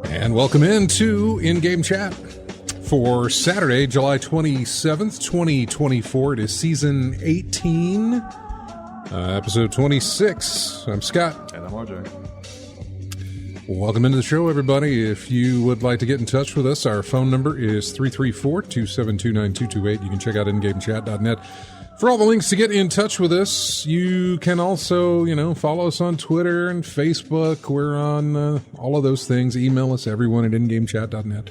And welcome into In-Game Chat for Saturday, July 27th, 2024. It is Season 18, Episode 26. I'm Scott. And I'm RJ. Welcome into the show, everybody. If you would like to get in touch with us, our phone number is 334-272-9228. You can check out ingamechat.net for all the links to get in touch with us. You can also, follow us on Twitter and Facebook. We're on all of those things. Email us, everyone, at ingamechat.net.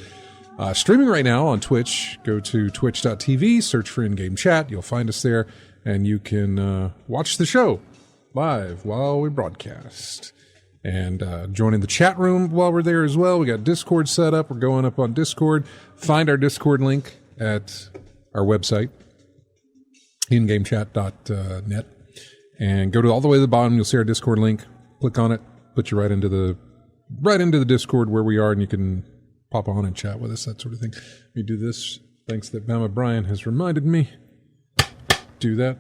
Streaming right now on Twitch. Go to twitch.tv, search for In-Game Chat. You'll find us there, and you can watch the show live while we broadcast. And joining the chat room while we're there as well. We got Discord set up. We're going up on Discord. Find our Discord link at our website, ingamechat.net, and go to all the way to the bottom. You'll see our Discord link. Click on it, put you right into the Discord where we are, and you can pop on and chat with us, that sort of thing. Let me do this. Thanks that Mama Brian has reminded me. Do that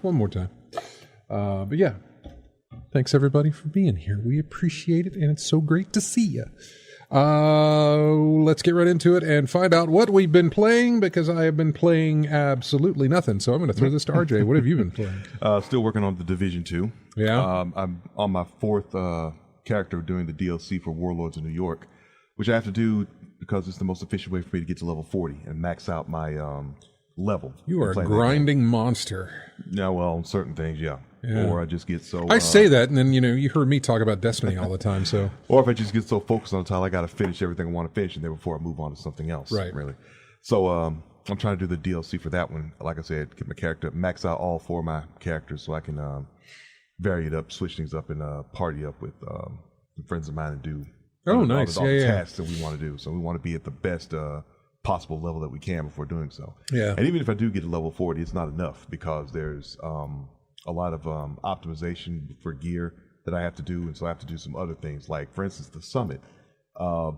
one more time. But yeah, thanks everybody for being here. We appreciate it, and it's so great to see you. Let's get right into it and find out what we've been playing, because I have been playing absolutely nothing. So I'm going to throw this to RJ. What have you been playing? Still working on the Division 2. Yeah. I'm on my fourth character doing the DLC for Warlords of New York, which I have to do because it's the most efficient way for me to get to level 40 and max out my level. You are a grinding monster. Yeah, well, certain things, yeah. Or I just get so... I say that, and then, you heard me talk about Destiny all the time, so... Or if I just get so focused on the title, I got to finish everything I want to finish, and then before I move on to something else. Right. Really. So I'm trying to do the DLC for that one. Like I said, get my character, max out all four of my characters so I can vary it up, switch things up, and party up with friends of mine and do all the tasks that we want to do. So we want to be at the best possible level that we can before doing so. Yeah. And even if I do get to level 40, it's not enough, because there's... a lot of optimization for gear that I have to do, and so I have to do some other things. Like, for instance, the summit. I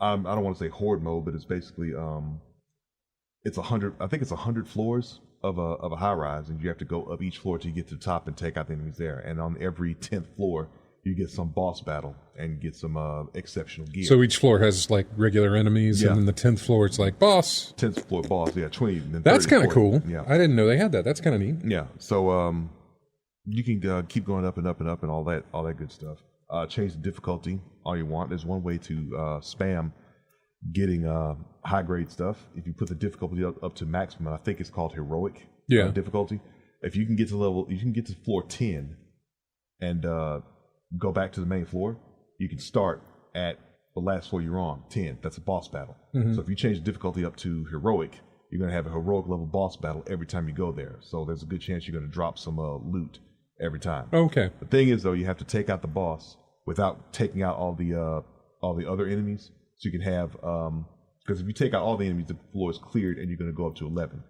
don't want to say horde mode, but it's basically it's 100. I think it's 100 floors of a high rise, and you have to go up each floor till you get to the top and take out the enemies there. And on every 10th floor, you get some boss battle and get some exceptional gear. So each floor has like regular enemies, and then the 10th floor it's like boss. 10th floor boss, 20. And then that's kind of cool. Yeah, I didn't know they had that. That's kind of neat. Yeah, so you can keep going up and up and up and all that good stuff. Change the difficulty all you want. There's one way to spam getting high grade stuff. If you put the difficulty up to maximum, I think it's called heroic difficulty. If you can get to floor 10 and go back to the main floor, you can start at the last floor you're on, 10. That's a boss battle. Mm-hmm. So if you change the difficulty up to heroic, you're going to have a heroic level boss battle every time you go there. So there's a good chance you're going to drop some loot every time. Okay. The thing is, though, you have to take out the boss without taking out all the other enemies. So you can have, because if you take out all the enemies, the floor is cleared and you're going to go up to 11.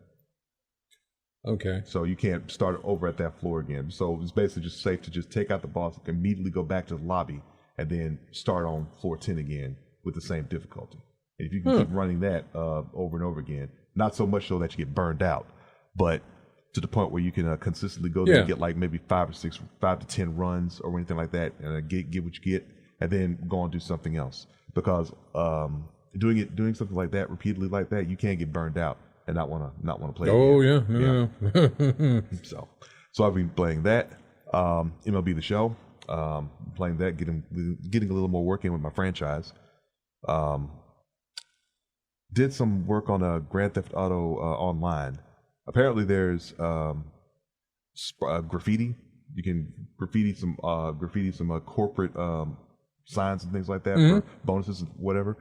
Okay. So you can't start over at that floor again. So it's basically just safe to just take out the boss, immediately go back to the lobby, and then start on floor 10 again with the same difficulty. And if you can keep running that over and over again, not so much so that you get burned out, but to the point where you can consistently go there and get like maybe 5 to 10 runs or anything like that, and get what you get, and then go and do something else. Because doing something like that repeatedly like that, you can't get burned out and not want to play. Oh again. yeah. So So I've been playing that. MLB The Show. Playing that, getting a little more work in with my franchise. Did some work on a Grand Theft Auto online. Apparently, there's graffiti. You can graffiti some corporate signs and things like that for bonuses and whatever.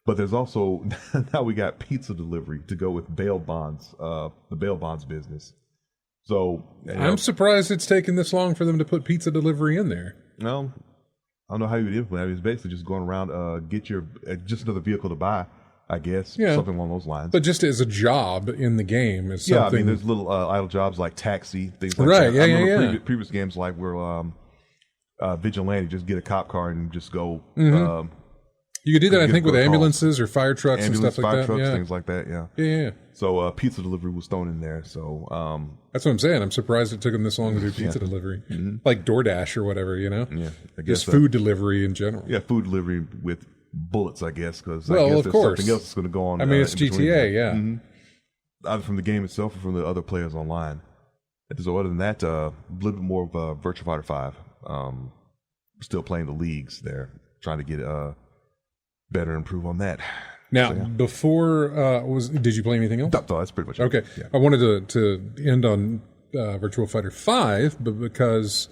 But there's also now we got pizza delivery to go with bail bonds, the bail bonds business. So I'm surprised it's taken this long for them to put pizza delivery in there. No, I don't know how you would implement it. It's basically just going around, get your just another vehicle to buy, I guess, something along those lines. But just as a job in the game is something. Yeah, I mean, there's little idle jobs like taxi, things like right, that. Yeah, I remember previous games like where vigilante, just get a cop car and just go. You could do that, I think, with ambulances or fire trucks and stuff like that. Fire trucks, things like that, Yeah. So pizza delivery was thrown in there. So that's what I'm saying. I'm surprised it took them this long to do pizza delivery. Like DoorDash or whatever, Yeah, I guess just food delivery in general. Yeah, food delivery with bullets, I guess, because I guess there's something else that's going to go on. I mean, it's GTA, either from the game itself or from the other players online. So other than that, a little bit more of Virtua Fighter 5. Still playing the leagues there, trying to get better improve on that. Now, before did you play anything else? No, that's pretty much it. Okay. Yeah. I wanted to end on Virtua Fighter 5, but because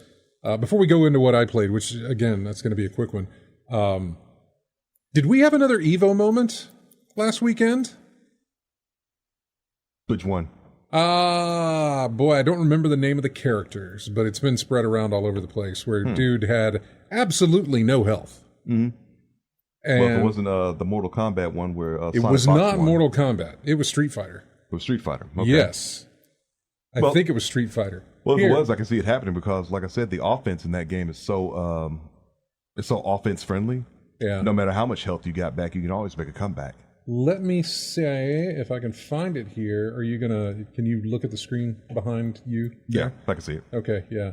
before we go into what I played, which again, that's going to be a quick one. Did we have another Evo moment last weekend? Which one? Boy, I don't remember the name of the characters, but it's been spread around all over the place where dude had absolutely no health. And well, if it wasn't the Mortal Kombat one where it was not Mortal Kombat. It was Street Fighter. It was Street Fighter. Okay. Yes. I think it was Street Fighter. Well, if it was, I can see it happening because, like I said, the offense in that game is so offense friendly. Yeah. No matter how much health you got back, you can always make a comeback. Let me say if I can find it here. Can you look at the screen behind you? Yeah, I can see it. Okay, yeah.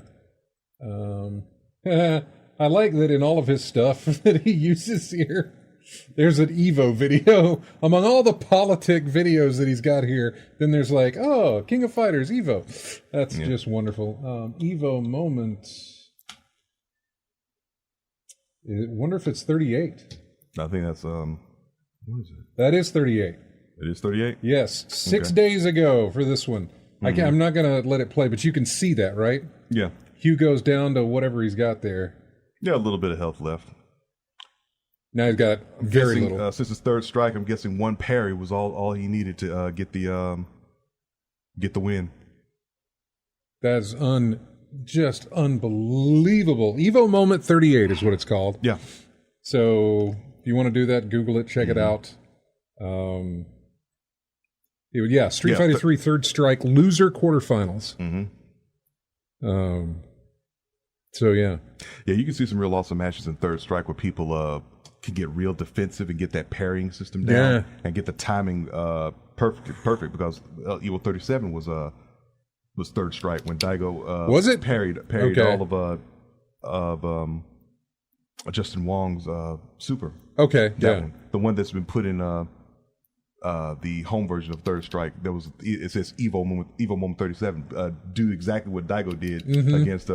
I like that in all of his stuff that he uses here, there's an Evo video. Among all the politic videos that he's got here, then there's like, oh, King of Fighters, Evo. That's just wonderful. Evo moment. I wonder if it's 38. I think that's, what is it? That is 38. It is 38? Yes, 6 days ago for this one. I'm not going to let it play, but you can see that, right? Yeah. Hugh goes down to whatever he's got there. Yeah, a little bit of health left. Now he's got very little. Since his third strike, I'm guessing one parry was all he needed to get the win. That's just unbelievable. Evo Moment 38 is what it's called. Yeah. So if you want to do that, Google it, check it out. Street Fighter 3 Third Strike loser quarterfinals. So yeah, you can see some real awesome matches in Third Strike where people can get real defensive and get that parrying system down and get the timing perfect because Evo 37 was Third Strike when Daigo was it parried all of Justin Wong's super. Okay, one. The one that's been put in the home version of Third Strike. It says Evo Moment 37. Do exactly what Daigo did against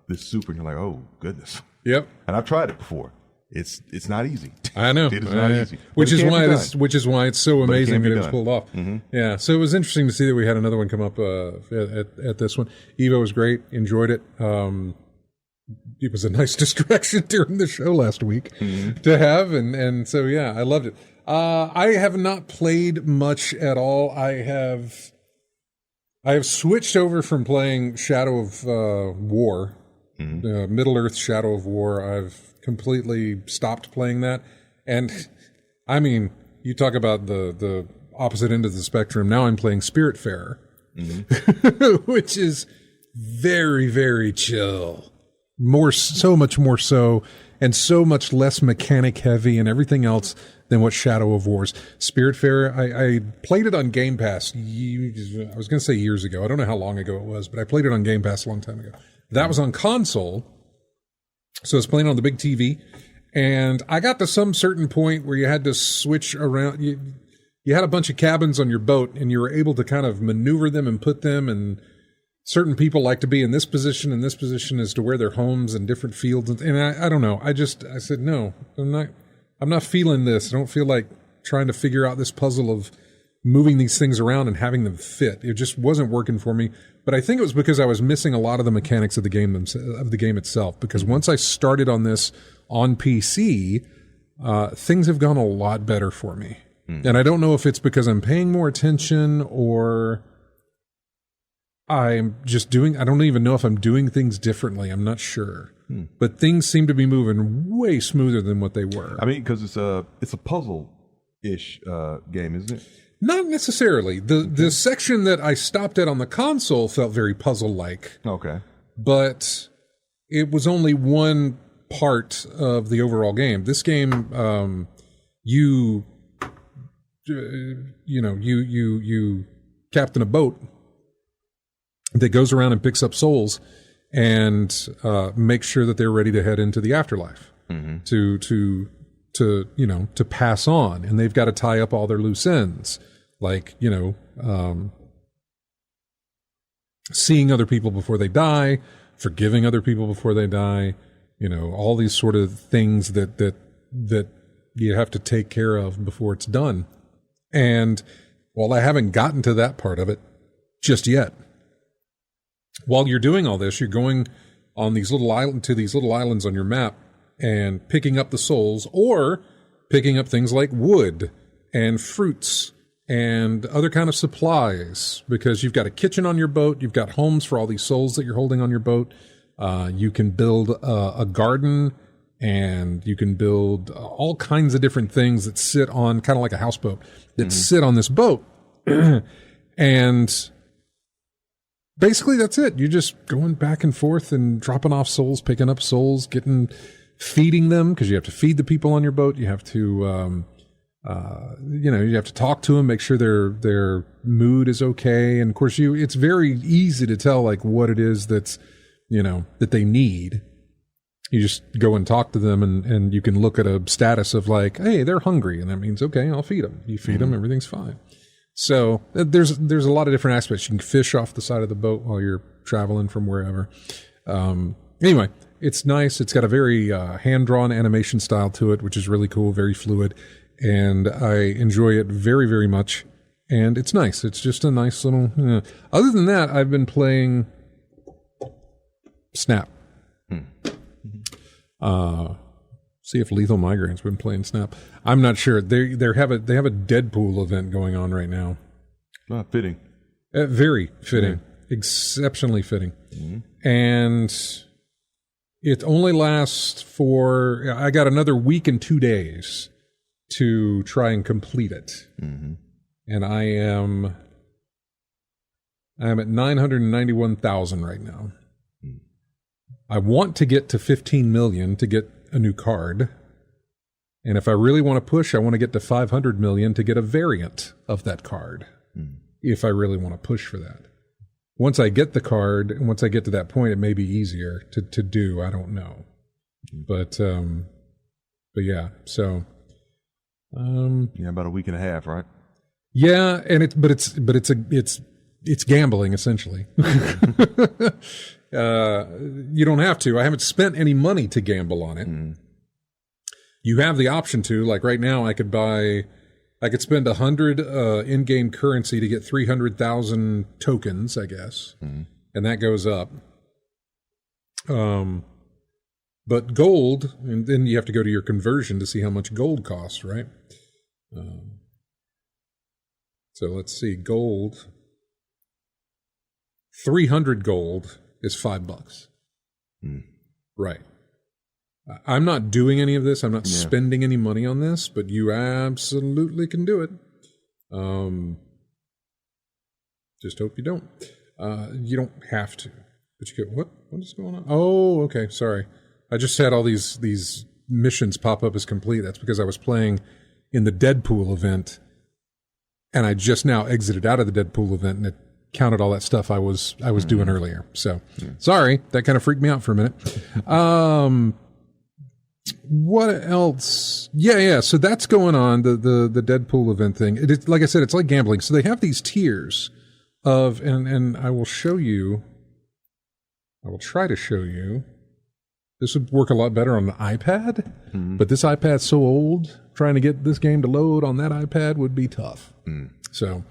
this super, and you're like, oh goodness. Yep. And I've tried it before. It's not easy. I know. It is not easy. Which is why it's so amazing that it was pulled off. Yeah. So it was interesting to see that we had another one come up at this one. Evo was great. Enjoyed it. It was a nice distraction during the show last week to have, and so yeah, I loved it. I have not played much at all. I have switched over from playing Shadow of War, Middle Earth Shadow of War. I've completely stopped playing that, and I mean, you talk about the opposite end of the spectrum. Now I'm playing Spiritfarer, which is very, very chill. So much more so, and so much less mechanic heavy and everything else than what Shadow of War's. Spiritfarer, I played it on Game Pass. I was going to say years ago. I don't know how long ago it was, but I played it on Game Pass a long time ago. That was on console, so I was playing on the big TV, and I got to some certain point where you had to switch around. You had a bunch of cabins on your boat, and you were able to kind of maneuver them and put them and certain people like to be in this position and this position as to where their homes and different fields. And I don't know. I said, no, I'm not feeling this. I don't feel like trying to figure out this puzzle of moving these things around and having them fit. It just wasn't working for me. But I think it was because I was missing a lot of the mechanics of the game itself. Because once I started on this on PC, things have gone a lot better for me. And I don't know if it's because I'm paying more attention or I'm just I don't even know if I'm doing things differently. I'm not sure. But things seem to be moving way smoother than what they were. I mean, because it's a puzzle-ish game, isn't it? Not necessarily. The section that I stopped at on the console felt very puzzle-like. Okay. But it was only one part of the overall game. This game, you captain a boat that goes around and picks up souls and makes sure that they're ready to head into the afterlife to pass on. And they've got to tie up all their loose ends, like, seeing other people before they die, forgiving other people before they die, all these sort of things that you have to take care of before it's done. And while I haven't gotten to that part of it just yet, while you're doing all this, you're going on these little islands on your map and picking up the souls or picking up things like wood and fruits and other kind of supplies, because you've got a kitchen on your boat. You've got homes for all these souls that you're holding on your boat. You can build a garden, and you can build all kinds of different things that sit on, kind of like a houseboat, that sit on this boat. And basically that's it. You're just going back and forth and dropping off souls, picking up souls, feeding them, because you have to feed the people on your boat. You have to, you have to talk to them, make sure their mood is okay. And of course it's very easy to tell like what it is that's, that they need. You just go and talk to them, and you can look at a status of like, hey, they're hungry. And that means, okay, I'll feed them. You feed them, everything's fine. So there's a lot of different aspects. You can fish off the side of the boat while you're traveling from wherever. Anyway, it's nice. It's got a very hand-drawn animation style to it, which is really cool, very fluid. And I enjoy it very, very much. And it's nice. It's just a nice little... Other than that, I've been playing Snap. See if Lethal Migraine's been playing Snap. I'm not sure. They have a Deadpool event going on right now. Fitting. Very fitting. Yeah. Exceptionally fitting. And it only lasts for... I got another week and 2 days to try and complete it. And I am at 991,000 right now. I want to get to 15 million to get a new card. And if I really want to push, I want to get to 500 million to get a variant of that card. If I really want to push for that. Once I get the card, and once I get to that point, it may be easier to do. I don't know. But yeah, so... about a week and a half, right? Yeah, and it's gambling essentially. You don't have to. I haven't spent any money to gamble on it. You have the option to. Like right now, I could spend 100 in-game currency to get 300,000 tokens, I guess, and that goes up. But gold, and then you have to go to your conversion to see how much gold costs, right? So let's see, gold. 300 gold is $5. Right. I'm not doing any of this. I'm not spending any money on this, but you absolutely can do it. Just hope you don't. You don't have to. But you go, what is going on? Oh, okay, sorry. I just had all these missions pop up as complete. That's because I was playing in the Deadpool event, and I just now exited out of the Deadpool event, and it counted all that stuff I was doing earlier. So, sorry, that kind of freaked me out for a minute. What else? Yeah. So that's going on, the Deadpool event thing. It is, like I said, it's like gambling. So they have these tiers of, and I will show you I will try to show you. This would work a lot better on an iPad, but this iPad's so old, trying to get this game to load on that iPad would be tough. So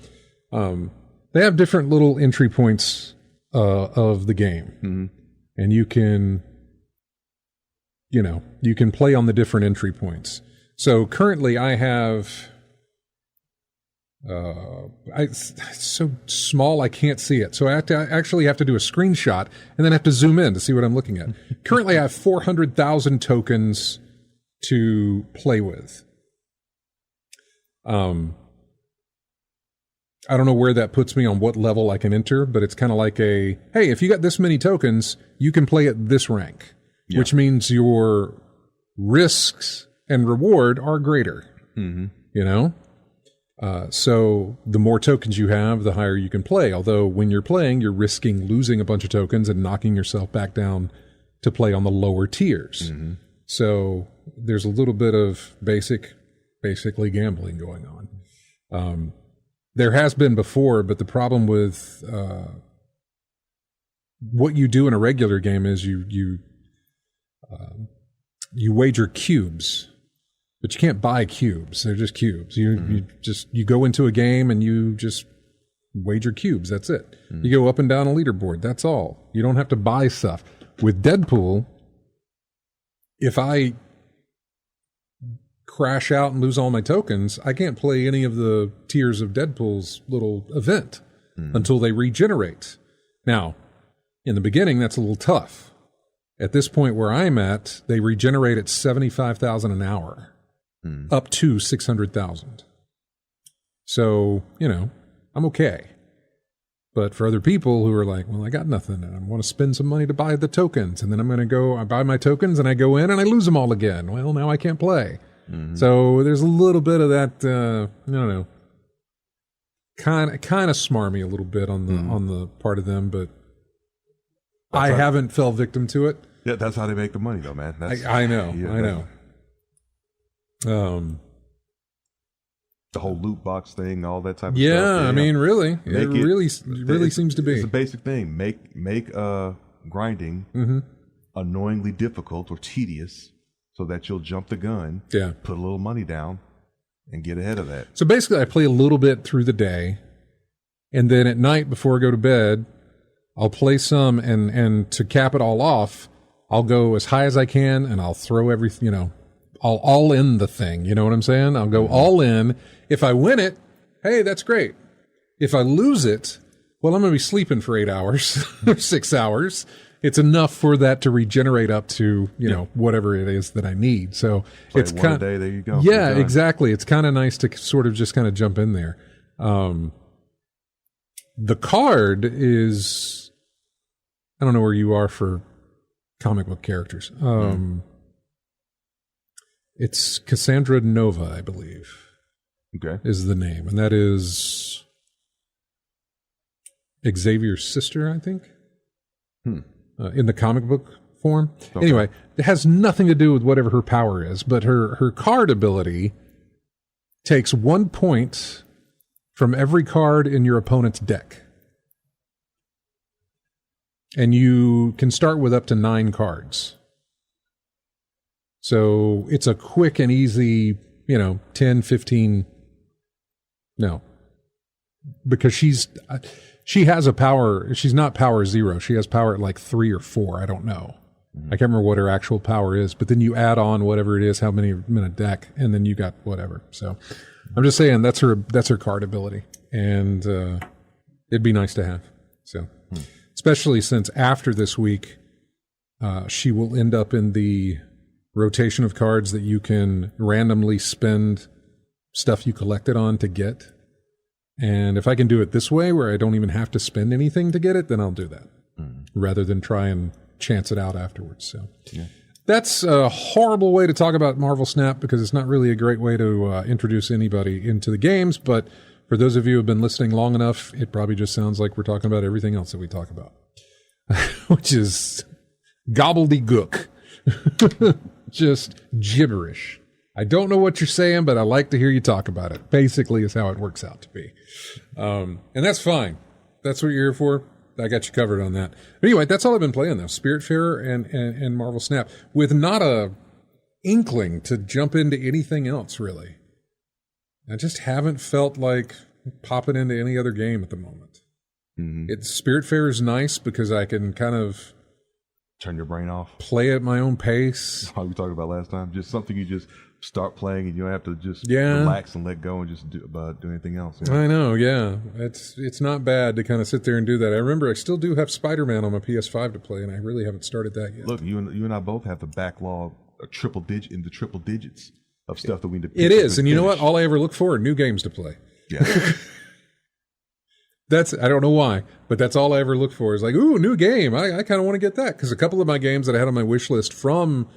they have different little entry points of the game, and you can play on the different entry points. So currently I have... it's so small I can't see it. So I actually have to do a screenshot and then have to zoom in to see what I'm looking at. Currently I have 400,000 tokens to play with. I don't know where that puts me on what level I can enter, but it's kind of like hey, if you got this many tokens, you can play at this rank, which means your risks and reward are greater, so the more tokens you have, the higher you can play. Although when you're playing, you're risking losing a bunch of tokens and knocking yourself back down to play on the lower tiers. So there's a little bit of basically gambling going on. There has been before, but the problem with what you do in a regular game is you wager cubes. But you can't buy cubes. They're just cubes. You go into a game and you just wager cubes. That's it. You go up and down a leaderboard. That's all. You don't have to buy stuff. With Deadpool, if I crash out and lose all my tokens, I can't play any of the tiers of Deadpool's little event until they regenerate. Now, in the beginning, that's a little tough. At this point where I'm at, they regenerate at 75,000 an hour. Up to 600,000. So, I'm okay. But for other people who are like, well, I got nothing and I want to spend some money to buy the tokens, and then I buy my tokens and I go in and I lose them all again. Well, now I can't play. So there's a little bit of that, I don't know, kind of smarmy a little bit on the part of them, but I haven't fell victim to it. Yeah, that's how they make the money though, man. I know. The whole loot box thing, all that type of stuff. Yeah, I mean, really, it really seems to be. It's a basic thing. Make grinding annoyingly difficult or tedious, so that you'll jump the gun. Yeah, put a little money down, and get ahead of that. So basically, I play a little bit through the day, and then at night before I go to bed, I'll play some, and to cap it all off, I'll go as high as I can, and I'll throw everything. I'll all in the thing. You know what I'm saying? I'll go all in. If I win it, hey, that's great. If I lose it, well, I'm going to be sleeping for 8 hours or 6 hours. It's enough for that to regenerate up to, whatever it is that I need. So play it's kind of day, there you go. Yeah, exactly. It's kind of nice to sort of just kind of jump in there. The card is, I don't know where you are for comic book characters. It's Cassandra Nova, I believe. Okay. Is the name. And that is Xavier's sister, I think. In the comic book form. Okay. Anyway, it has nothing to do with whatever her power is, but her card ability takes 1 point from every card in your opponent's deck. And you can start with up to 9 cards. So it's a quick and easy, 10, 15. No. Because she has a power. She's not power 0. She has power at like 3 or 4. I don't know. I can't remember what her actual power is. But then you add on whatever it is, how many in a deck, and then you got whatever. So I'm just saying that's her card ability. And it'd be nice to have. So especially since after this week, she will end up in the rotation of cards that you can randomly spend stuff you collected on to get. And if I can do it this way, where I don't even have to spend anything to get it, then I'll do that rather than try and chance it out afterwards. So that's a horrible way to talk about Marvel Snap, because it's not really a great way to introduce anybody into the games. But for those of you who have been listening long enough, it probably just sounds like we're talking about everything else that we talk about, which is gobbledygook. Just gibberish. I don't know what you're saying, but I like to hear you talk about it. Basically is how it works out to be. And that's fine. That's what you're here for. I got you covered on that. Anyway, that's all I've been playing though. Spiritfarer and Marvel Snap, with not a inkling to jump into anything else really. I just haven't felt like popping into any other game at the moment. Mm-hmm. Spiritfarer is nice because I can kind of turn your brain off, play at my own pace. How we talked about last time, just something you just start playing and you don't have to just relax and let go and just do anything else. You know? I know, yeah. It's not bad to kind of sit there and do that. I remember I still do have Spider-Man on my PS5 to play, and I really haven't started that yet. Look, you and I both have the backlog, the triple digits of stuff that we need to. It is, and you know what? All I ever look for are new games to play. Yeah. I don't know why, but that's all I ever look for is like, ooh, new game. I kind of want to get that, because a couple of my games that I had on my wish list from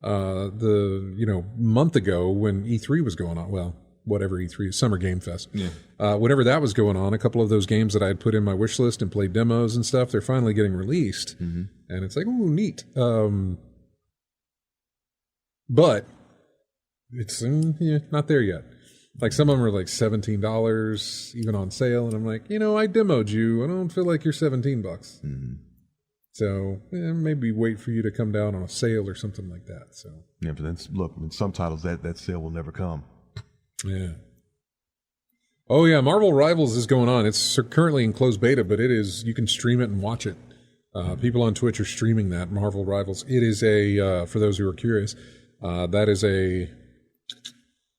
the month ago when E3 was going on, well, whatever E3 is, Summer Game Fest, whatever that was going on, a couple of those games that I had put in my wish list and played demos and stuff, they're finally getting released, and it's like, ooh, neat. But it's not there yet. Like some of them are like $17 even on sale, and I'm like, I demoed you. I don't feel like you're $17. So maybe wait for you to come down on a sale or something like that. So yeah, but then look, in some titles that sale will never come. Yeah. Oh yeah, Marvel Rivals is going on. It's currently in closed beta, but you can stream it and watch it. People on Twitch are streaming that Marvel Rivals. It is for those who are curious, that is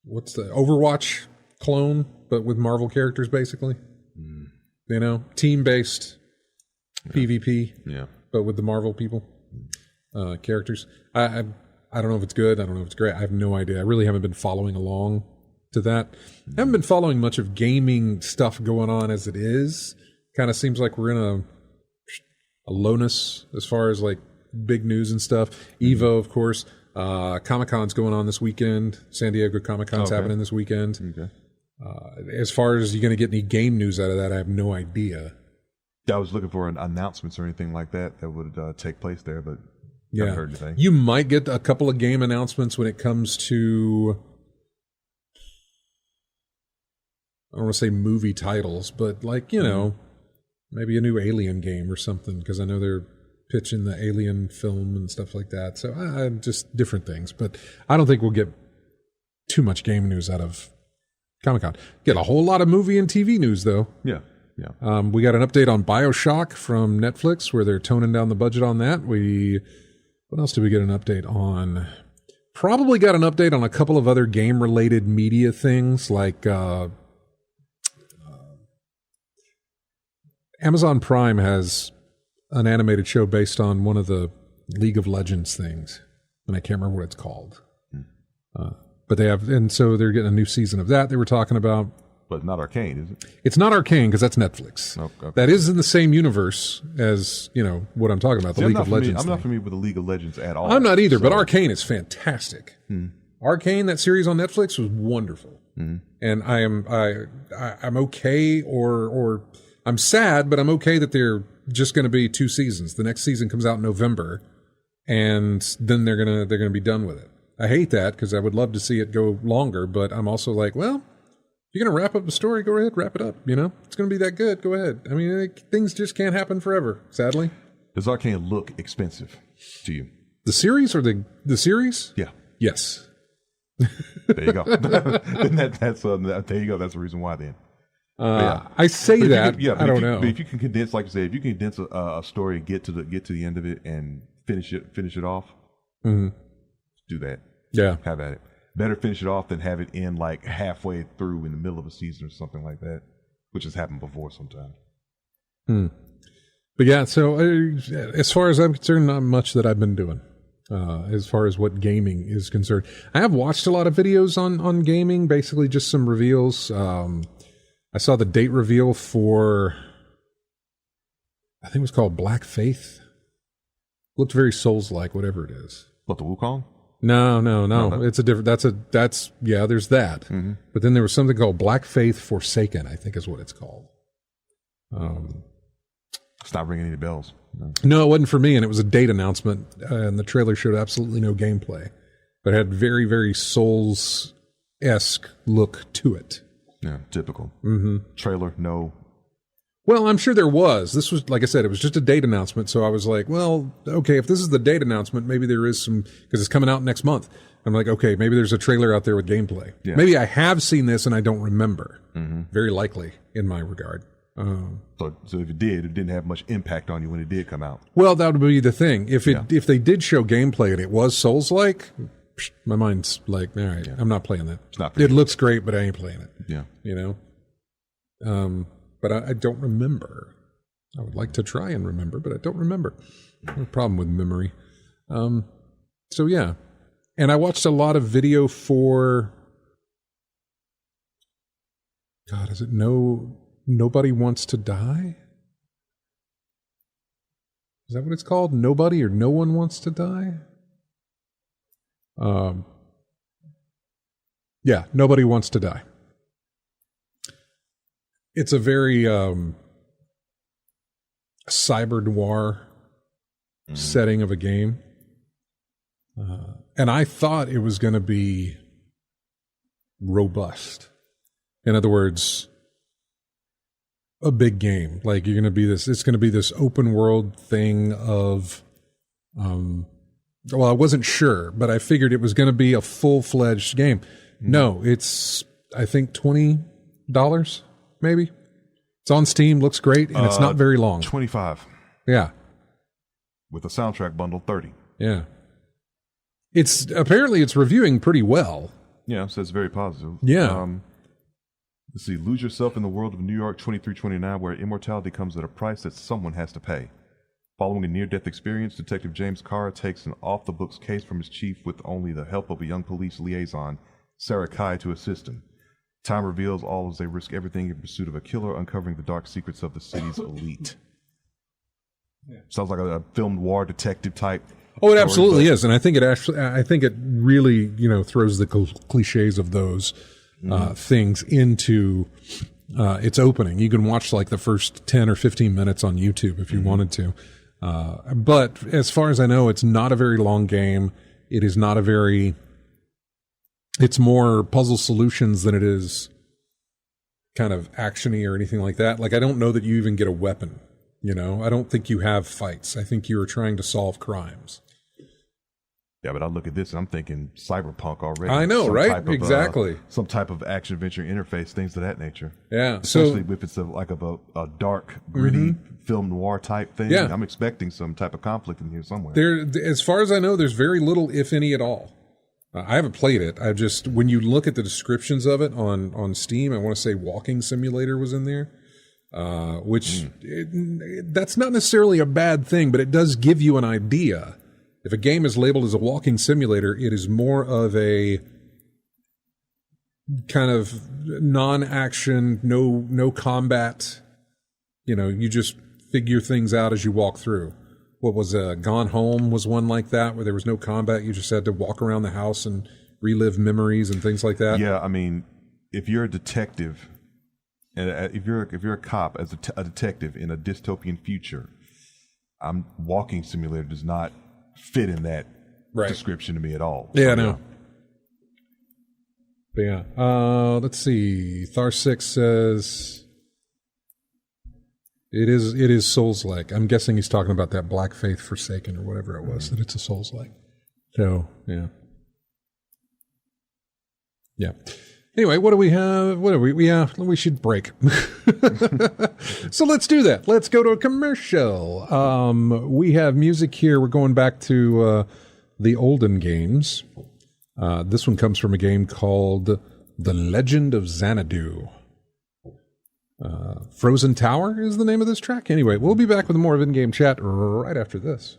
what's the Overwatch clone, but with Marvel characters basically. Team-based PvP. Yeah. But with the Marvel people, characters. I don't know if it's good. I don't know if it's great. I have no idea. I really haven't been following along to that. I haven't been following much of gaming stuff going on as it is. Kind of seems like we're in a lowness as far as like big news and stuff. Evo, of course. Comic-Con's going on this weekend. San Diego Comic-Con's happening this weekend. Okay. As far as you're going to get any game news out of that, I have no idea. I was looking for announcements or anything like that would take place there, but haven't heard anything. You might get a couple of game announcements when it comes to, I don't want to say movie titles, but like, maybe a new Alien game or something, because I know they're pitching the Alien film and stuff like that. So just different things. But I don't think we'll get too much game news out of Comic-Con. Get a whole lot of movie and TV news, though. Yeah. Yeah. We got an update on BioShock from Netflix where they're toning down the budget on that. What else did we get an update on? Probably got an update on a couple of other game-related media things like Amazon Prime has an animated show based on one of the League of Legends things, and I can't remember what it's called. But they have, and so they're getting a new season of that they were talking about. But not Arcane, is it? It's not Arcane because that's Netflix. Okay. That is in the same universe as, what I'm talking about, the League of Legends. I'm not familiar with the League of Legends at all. I'm not either, but Arcane is fantastic. Arcane, that series on Netflix, was wonderful. And I'm okay, or I'm sad, but I'm okay that they're just going to be 2 seasons. The next season comes out in November, and then they're gonna be done with it. I hate that because I would love to see it go longer, but I'm also like, well, if you're going to wrap up the story, go ahead, wrap it up. It's going to be that good. Go ahead. I mean, things just can't happen forever, sadly. Does Arcane look expensive to you? The series or the series? Yeah. Yes. There you go. There you go. That's the reason why then. I say that. I don't know. But if you can condense, like you say, if you can condense a story and get to the end of it and finish it off, do that. Yeah. Have at it. Better finish it off than have it end like halfway through in the middle of a season or something like that, which has happened before sometimes. But yeah, so as far as I'm concerned, not much that I've been doing as far as what gaming is concerned. I have watched a lot of videos on gaming, basically just some reveals. I saw the date reveal for, I think it was called Black Faith. Looked very Souls-like, whatever it is. What, the Wukong? No. It's a different. There's that. But then there was something called Black Faith Forsaken, I think is what it's called. It's not ringing any bells. No, it wasn't for me, and it was a date announcement, and the trailer showed absolutely no gameplay, but it had very, very Souls-esque look to it. Yeah, typical. Trailer, no. Well, I'm sure there was. This was, like I said, it was just a date announcement. So I was like, well, okay, if this is the date announcement, maybe there is some, because it's coming out next month. I'm like, okay, maybe there's a trailer out there with gameplay. Yeah. Maybe I have seen this and I don't remember. Mm-hmm. Very likely in my regard. So if it didn't have much impact on you when it did come out. Well, that would be the thing. If they did show gameplay and it was Souls-like, my mind's like, all right, I'm not playing that. It's not. It looks great, but I ain't playing it. Yeah. You know? But I don't remember. I would like to try and remember, but I don't remember. No problem with memory. So yeah. And I watched a lot of video for, God, is it Nobody Wants to Die? Is that what it's called? Nobody or No One Wants to Die? Yeah, Nobody Wants to Die. It's a very cyber noir setting of a game. And I thought it was going to be robust. In other words, a big game. Like it's going to be this open world thing of, well, I wasn't sure, but I figured it was going to be a full-fledged game. No, it's, I think, $20, maybe. It's on Steam, looks great, and it's not very long. 25. Yeah. With a soundtrack bundle, 30. Yeah. Apparently it's reviewing pretty well. Yeah, so it's very positive. Yeah. Let's see. Lose yourself in the world of New York 2329, where immortality comes at a price that someone has to pay. Following a near-death experience, Detective James Carr takes an off-the-books case from his chief with only the help of a young police liaison, Sarah Kai, to assist him. Time reveals all as they risk everything in pursuit of a killer, uncovering the dark secrets of the city's elite. Yeah. Sounds like a film noir detective type. Oh, it absolutely is, and I think it really, throws the cliches of those things into its opening. You can watch like the first 10 or 15 minutes on YouTube if you wanted to. But as far as I know, it's not a very long game. It is not it's more puzzle solutions than it is kind of actiony or anything like that. Like, I don't know that you even get a weapon, I don't think you have fights. I think you are trying to solve crimes. Yeah, but I look at this and I'm thinking cyberpunk already. I know, right? Exactly. Some type of action-adventure interface, things of that nature. Yeah. Especially if it's a dark, gritty film noir type thing. Yeah. I'm expecting some type of conflict in here somewhere. As far as I know, there's very little, if any at all. I haven't played it. When you look at the descriptions of it on Steam, I want to say Walking Simulator was in there, which that's not necessarily a bad thing, but it does give you an idea. If a game is labeled as a walking simulator, it is more of a kind of non-action, no combat. You just figure things out as you walk through. What was Gone Home was one like that, where there was no combat. You just had to walk around the house and relive memories and things like that. Yeah, I mean, if you're a detective, and if you're a cop as a detective in a dystopian future, walking simulator does not fit in that description to me at all. Yeah, I know. But yeah. Let's see. Thar6 says it is Souls-like. I'm guessing he's talking about that Black Faith Forsaken or whatever it was, that it's a Souls-like. So, yeah. Yeah. Anyway, what do we have? We should break. So let's do that. Let's go to a commercial. We have music here. We're going back to the olden games. This one comes from a game called The Legend of Xanadu. Frozen Tower is the name of this track. Anyway, we'll be back with more of in-game chat right after this.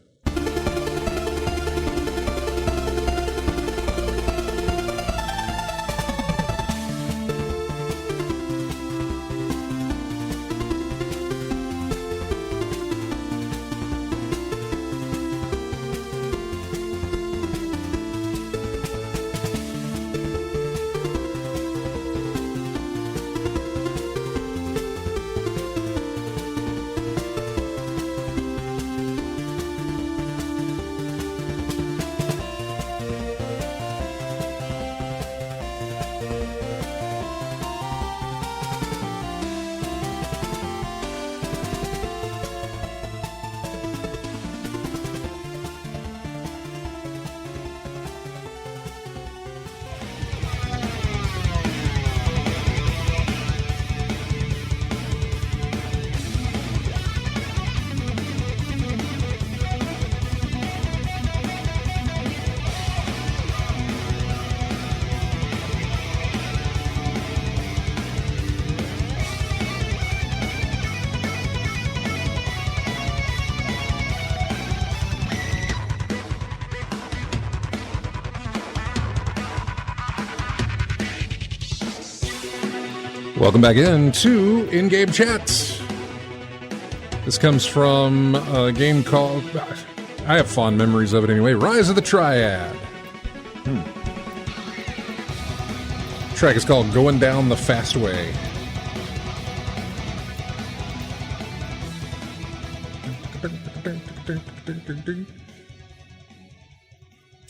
Welcome back into In-Game Chats. This comes from a game called, I have fond memories of it anyway, Rise of the Triad. The track is called Going Down the Fast Way.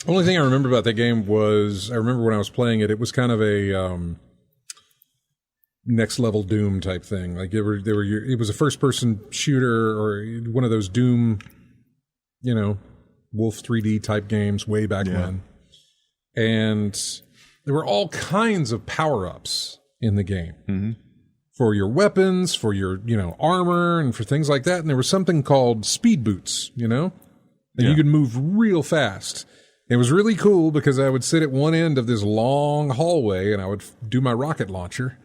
Only thing I remember about that game was, I remember when I was playing it, it was kind of a next level Doom type thing. Like it was a first person shooter or one of those Doom, Wolf 3D type games way back when. And there were all kinds of power ups in the game for your weapons, for your, armor and for things like that. And there was something called speed boots, and you could move real fast. It was really cool because I would sit at one end of this long hallway and I would do my rocket launcher.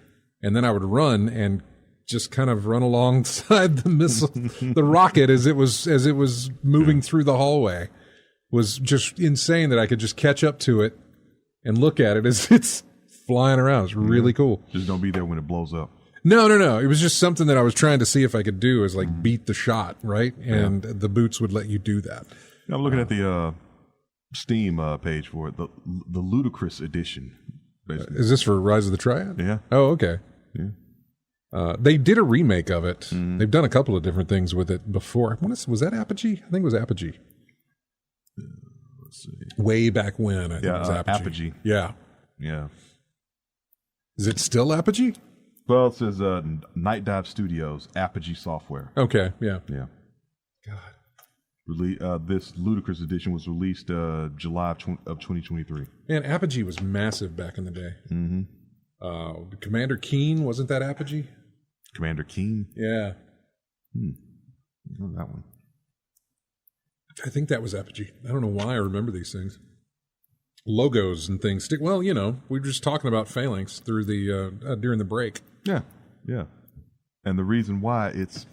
And then I would run and just kind of run alongside the missile, the rocket as it was moving through the hallway. Was just insane that I could just catch up to it and look at it as it's flying around. It's really cool. Just don't be there when it blows up. No. It was just something that I was trying to see if I could do, is like beat the shot, right? And the boots would let you do that. I'm looking at the Steam page for it, the Ludicrous Edition. Basically. Is this for Rise of the Triad? Yeah. Oh, okay. Yeah. They did a remake of it. They've done a couple of different things with it before. Was that Apogee? I think it was Apogee. Let's see. Way back when, I think it was Apogee. Yeah. Yeah. Is it still Apogee? Well, it says Night Dive Studios, Apogee Software. Okay, yeah. Yeah. God. This Ludicrous Edition was released July of 2023. Man, Apogee was massive back in the day. Commander Keen, wasn't that Apogee? Commander Keen? Yeah. Oh, that one. I think that was Apogee. I don't know why I remember these things. Logos and things. Well, we were just talking about Phalanx through the during the break. Yeah. And the reason why it's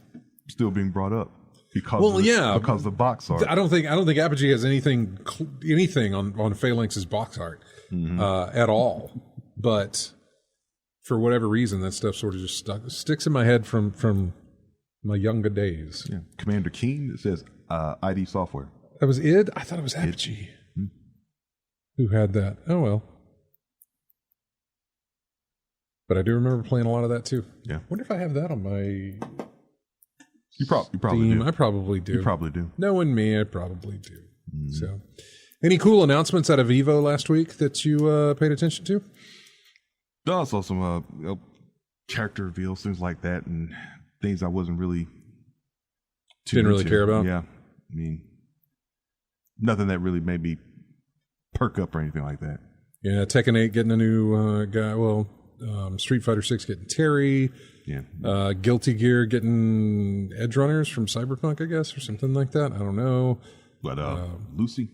still being brought up because because the box art. I don't think Apogee has anything on Phalanx's box art at all. But for whatever reason, that stuff sort of just sticks in my head from my younger days. Yeah. Commander Keen, it says ID Software. That was id? I thought it was Apogee. Who had that? Oh, well. But I do remember playing a lot of that, too. Yeah. Wonder if I have that on my You probably Steam. do. I probably do. You probably do. Knowing me, I probably do. So, any cool announcements out of Evo last week that you paid attention to? I saw some character reveals, things like that, and things I wasn't really Didn't really care about? Yeah. I mean, nothing that really made me perk up or anything like that. Yeah, Tekken 8 getting a new guy. Well, Street Fighter 6 getting Terry. Yeah. Guilty Gear getting Edge Runners from Cyberpunk, I guess, or something like that. I don't know. But Lucy?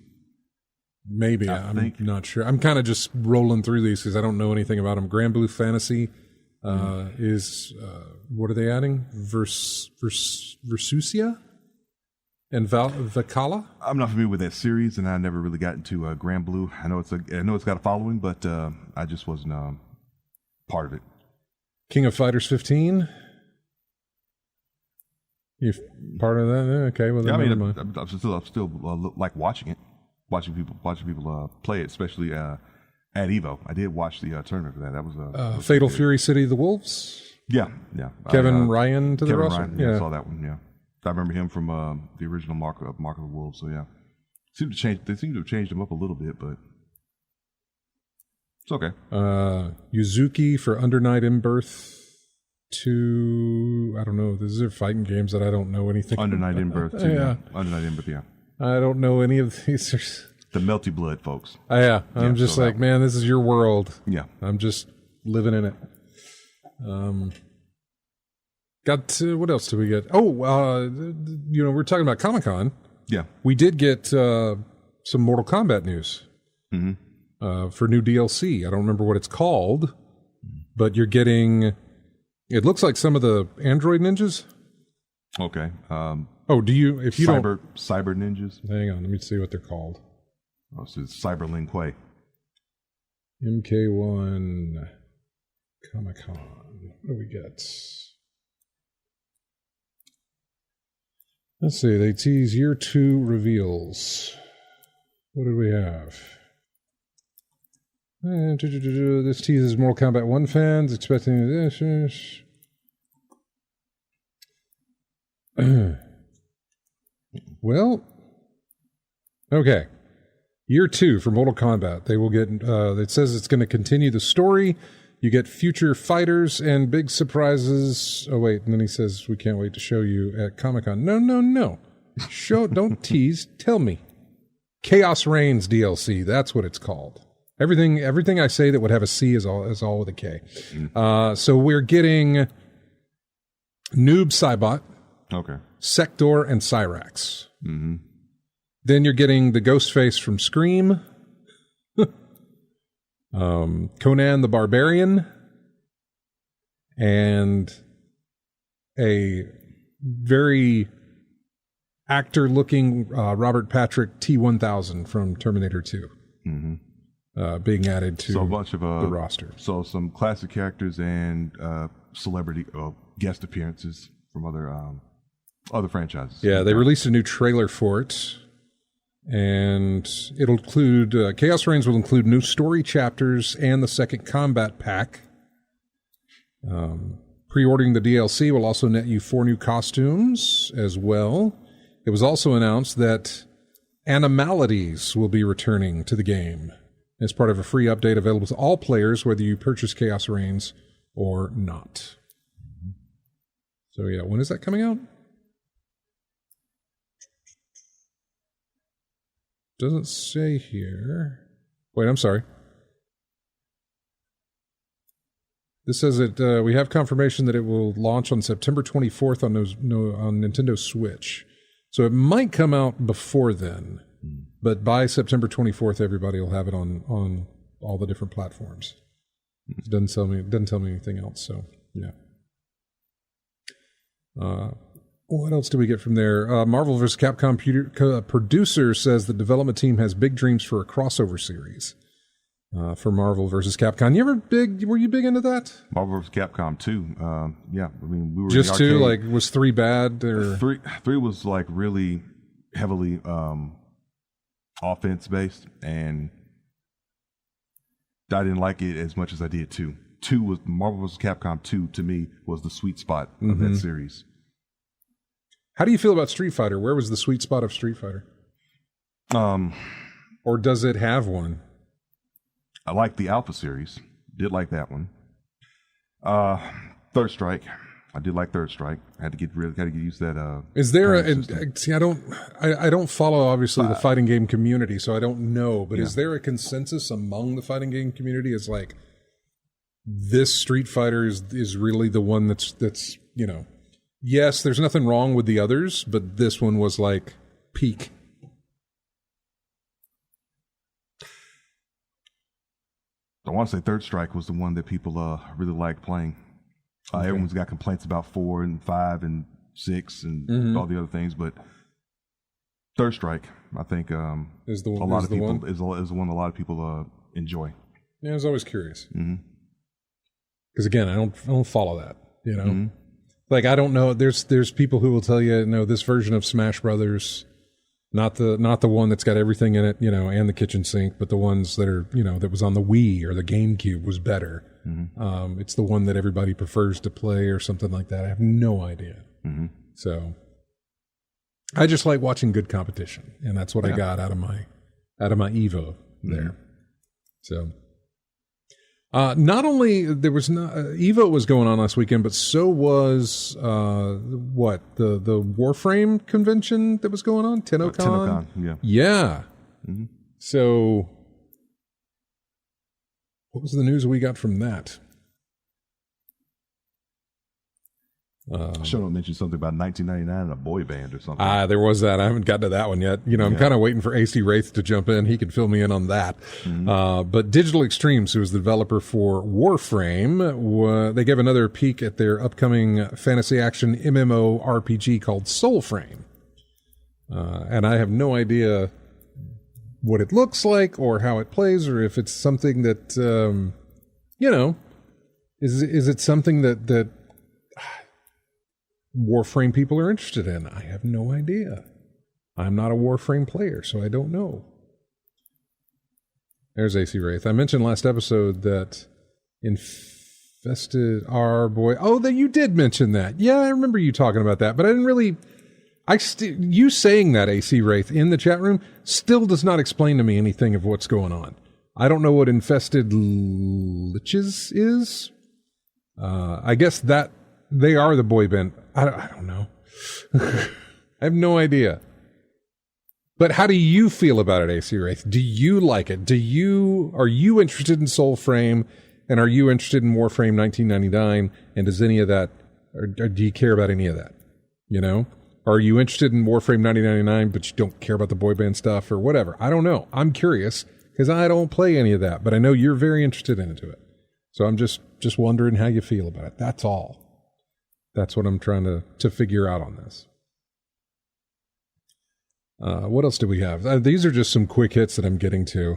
Maybe. I'm not sure. I'm kind of just rolling through these because I don't know anything about them. Grand Blue Fantasy is, what are they adding? Versusia? And Vakala? I'm not familiar with that series, and I never really got into Grand Blue. I know it's got a following, but I just wasn't part of it. King of Fighters 15. You part of that? Okay. Well, then I'm still like watching it, watching people play it, especially at Evo. I did watch the tournament for that. That was Fatal Fury City of the Wolves. Yeah. Kevin Ryan to the roster. Ryan, yeah, I saw that one. Yeah, I remember him from the original Mark of the Wolves. So yeah, they seem to have changed him up a little bit, but it's okay. Yuzuki for Under Night in Birth 2. I don't know. These are fighting games that I don't know anything. Under Night in Birth 2. Yeah. Under Night in Birth. Yeah. I don't know any of these. The Melty Blood, folks. I'm just like, man, this is your world. Yeah. I'm just living in it. What else do we get? Oh, we're talking about Comic-Con. Yeah. We did get some Mortal Kombat news for new DLC. I don't remember what it's called, but you're getting, it looks like some of the Android ninjas. Okay. Cyber ninjas? Hang on, let me see what they're called. Oh, so it's Cyber Lin Kuei. MK1 Comic-Con. What do we get? Let's see. They tease year 2 reveals. What did we have? This teases Mortal Kombat 1 fans expecting this. Well, okay. Year 2 for Mortal Kombat. They will get, it says it's going to continue the story. You get future fighters and big surprises. Oh, wait. And then he says, we can't wait to show you at Comic-Con. No. Don't tease. Tell me. Chaos Reigns DLC. That's what it's called. Everything I say that would have a C is all with a K. So we're getting Noob Saibot. Okay. Sector and Cyrax. Mm-hmm. Then you're getting the Ghostface from Scream. Conan the Barbarian. And a very actor-looking Robert Patrick T-1000 from Terminator 2. Mm-hmm. Being added to a bunch of the roster. So some classic characters and celebrity guest appearances from other franchises. Yeah, they released a new trailer for it, and it'll include Chaos Reigns will include new story chapters and the second combat pack. Pre-ordering the DLC will also net you 4 new costumes as well. It was also announced that Animalities will be returning to the game as part of a free update available to all players, whether you purchase Chaos Reigns or not. So yeah, when is that coming out? Doesn't say here. Wait, I'm sorry. This says that we have confirmation that it will launch on September 24th on Nintendo Switch. So it might come out before then. But by September 24th, everybody will have it on all the different platforms. It doesn't tell me anything else. So yeah. What else do we get from there? Marvel vs. Capcom producer says the development team has big dreams for a crossover series for Marvel vs. Capcom. Were you big into that? Marvel vs. Capcom 2. Yeah, I mean, we were just 2. Like, was 3 bad? Or? 3 was like really heavily offense based, and I didn't like it as much as I did 2. 2 was Marvel vs. Capcom 2 to me was the sweet spot of that series. How do you feel about Street Fighter? Where was the sweet spot of Street Fighter? Or does it have one? I like the Alpha series. Did like that one. Third Strike. I did like Third Strike. I had to get used to that. Is there I don't follow obviously the fighting game community, so I don't know. But is there a consensus among the fighting game community? Is like this Street Fighter is really the one that's you know. Yes, there's nothing wrong with the others, but this one was like peak. I want to say Third Strike was the one that people really liked playing. Okay. Everyone's got complaints about 4 and 5 and 6 and all the other things, but Third Strike, I think, is the one a lot of people enjoy. Yeah, I was always curious because again, I don't follow that. You know, like I don't know. There's people who will tell you, no, this version of Smash Brothers, not the one that's got everything in it, you know, and the kitchen sink, but the ones that are, you know, that was on the Wii or the GameCube was better. It's the one that everybody prefers to play or something like that. I have no idea. So I just like watching good competition, and that's what I got out of my Evo there. So not only there was Evo was going on last weekend, but so was the Warframe convention that was going on, TennoCon. Yeah. So what was the news we got from that? Shono mentioned something about 1999 and a boy band or something. There was that. I haven't gotten to that one yet. You know, I'm kind of waiting for AC Wraith to jump in. He can fill me in on that. But Digital Extremes, who is the developer for Warframe, they gave another peek at their upcoming fantasy action MMO RPG called Soulframe. And I have no idea what it looks like or how it plays or if it's something that, you know, Is it something that Warframe people are interested in? I have no idea. I'm not a Warframe player, so I don't know. There's AC Wraith. I mentioned last episode that Infested our boy. Oh, that you did mention that. Yeah, I remember you talking about that, but I didn't really. You saying that, AC Wraith, in the chat room still does not explain to me anything of what's going on. I don't know what Infested Liches is. I guess that they are the boy band. I don't know. I have no idea. But how do you feel about it, AC Wraith? Do you like it? Are you interested in Soulframe? And are you interested in Warframe 1999? And does any of that, or do you care about any of that? You know? Are you interested in Warframe 1999, but you don't care about the boy band stuff or whatever? I don't know. I'm curious because I don't play any of that, but I know you're very interested into it. So I'm just wondering how you feel about it. That's all. That's what I'm trying to figure out on this. What else do we have? These are just some quick hits that I'm getting to.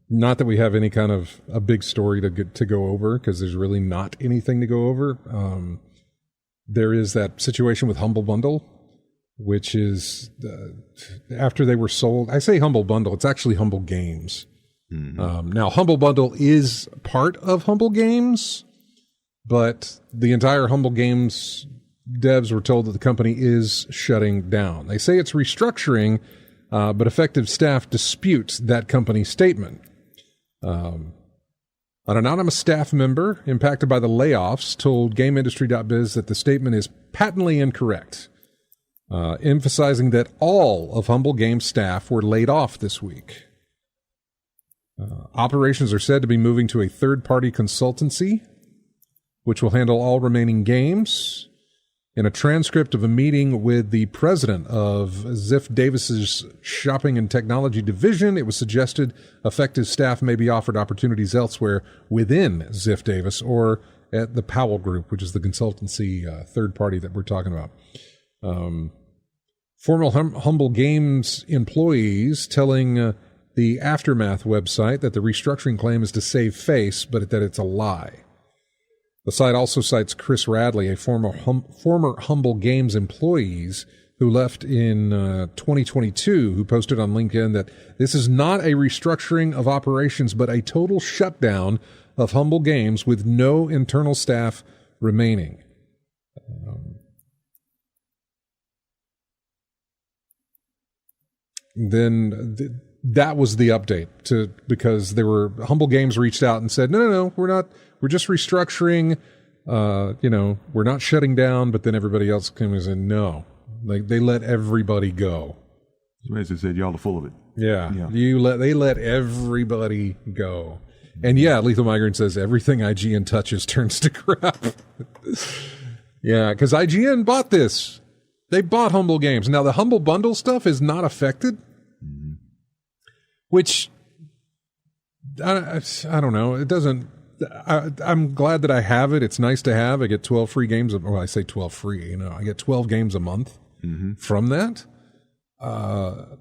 Not that we have any kind of a big story to go over, because there's really not anything to go over. There is that situation with Humble Bundle, which is after they were sold. I say Humble Bundle, it's actually Humble Games. Mm-hmm. Now, Humble Bundle is part of Humble Games, but the entire Humble Games devs were told that the company is shutting down. They say it's restructuring, but effective staff disputes that company statement. An anonymous staff member impacted by the layoffs told GameIndustry.biz that the statement is patently incorrect, emphasizing that all of Humble Games staff were laid off this week. Operations are said to be moving to a third-party consultancy, which will handle all remaining games. In a transcript of a meeting with the president of Ziff Davis's shopping and technology division, it was suggested affected staff may be offered opportunities elsewhere within Ziff Davis or at the Powell Group, which is the consultancy third party that we're talking about. Former Humble Games employees telling the Aftermath website that the restructuring claim is to save face, but that it's a lie. The site also cites Chris Radley, a former Humble Games employees who left in 2022, who posted on LinkedIn that this is not a restructuring of operations, but a total shutdown of Humble Games with no internal staff remaining. That was the update because Humble Games reached out and said, no, we're just restructuring, we're not shutting down, but then everybody else came and said, no, they let everybody go. So basically said, y'all are full of it. Yeah. They let everybody go. And yeah, Lethal Migrant says everything IGN touches turns to crap. Yeah, because IGN bought this. They bought Humble Games. Now the Humble Bundle stuff is not affected. Which, I don't know. It doesn't, I'm glad that I have it. It's nice to have. I get 12 free games. I say 12 free, I get 12 games a month from that. And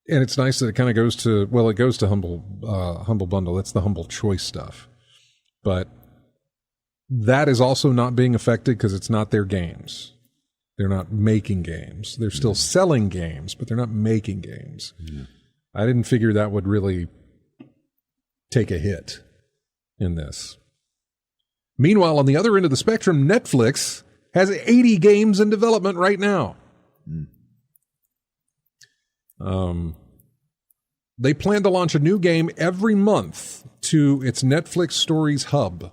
it's nice that it kind of goes to Humble Bundle. That's the Humble Choice stuff. But that is also not being affected because it's not their games. They're not making games. They're still selling games, but they're not making games. Yeah. I didn't figure that would really take a hit in this. Meanwhile, on the other end of the spectrum, Netflix has 80 games in development right now. They plan to launch a new game every month to its Netflix Stories hub.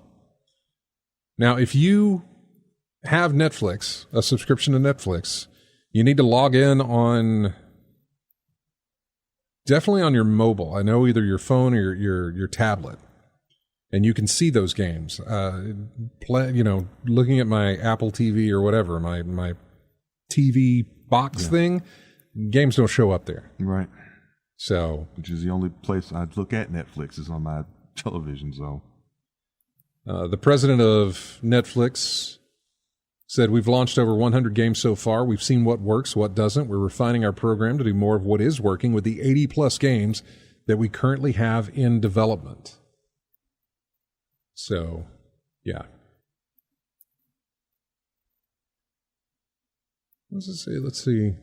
Now, if you have Netflix, a subscription to Netflix, you need to log in on... Definitely on your mobile. I know either your phone or your tablet, and you can see those games. Looking at my Apple TV or whatever, my TV box thing, games don't show up there. Right. So, which is the only place I'd look at Netflix is on my television. So, the president of Netflix said, we've launched over 100 games so far. We've seen what works, what doesn't. We're refining our program to do more of what is working with the 80-plus games that we currently have in development. So Yeah. What does it say? Let's see.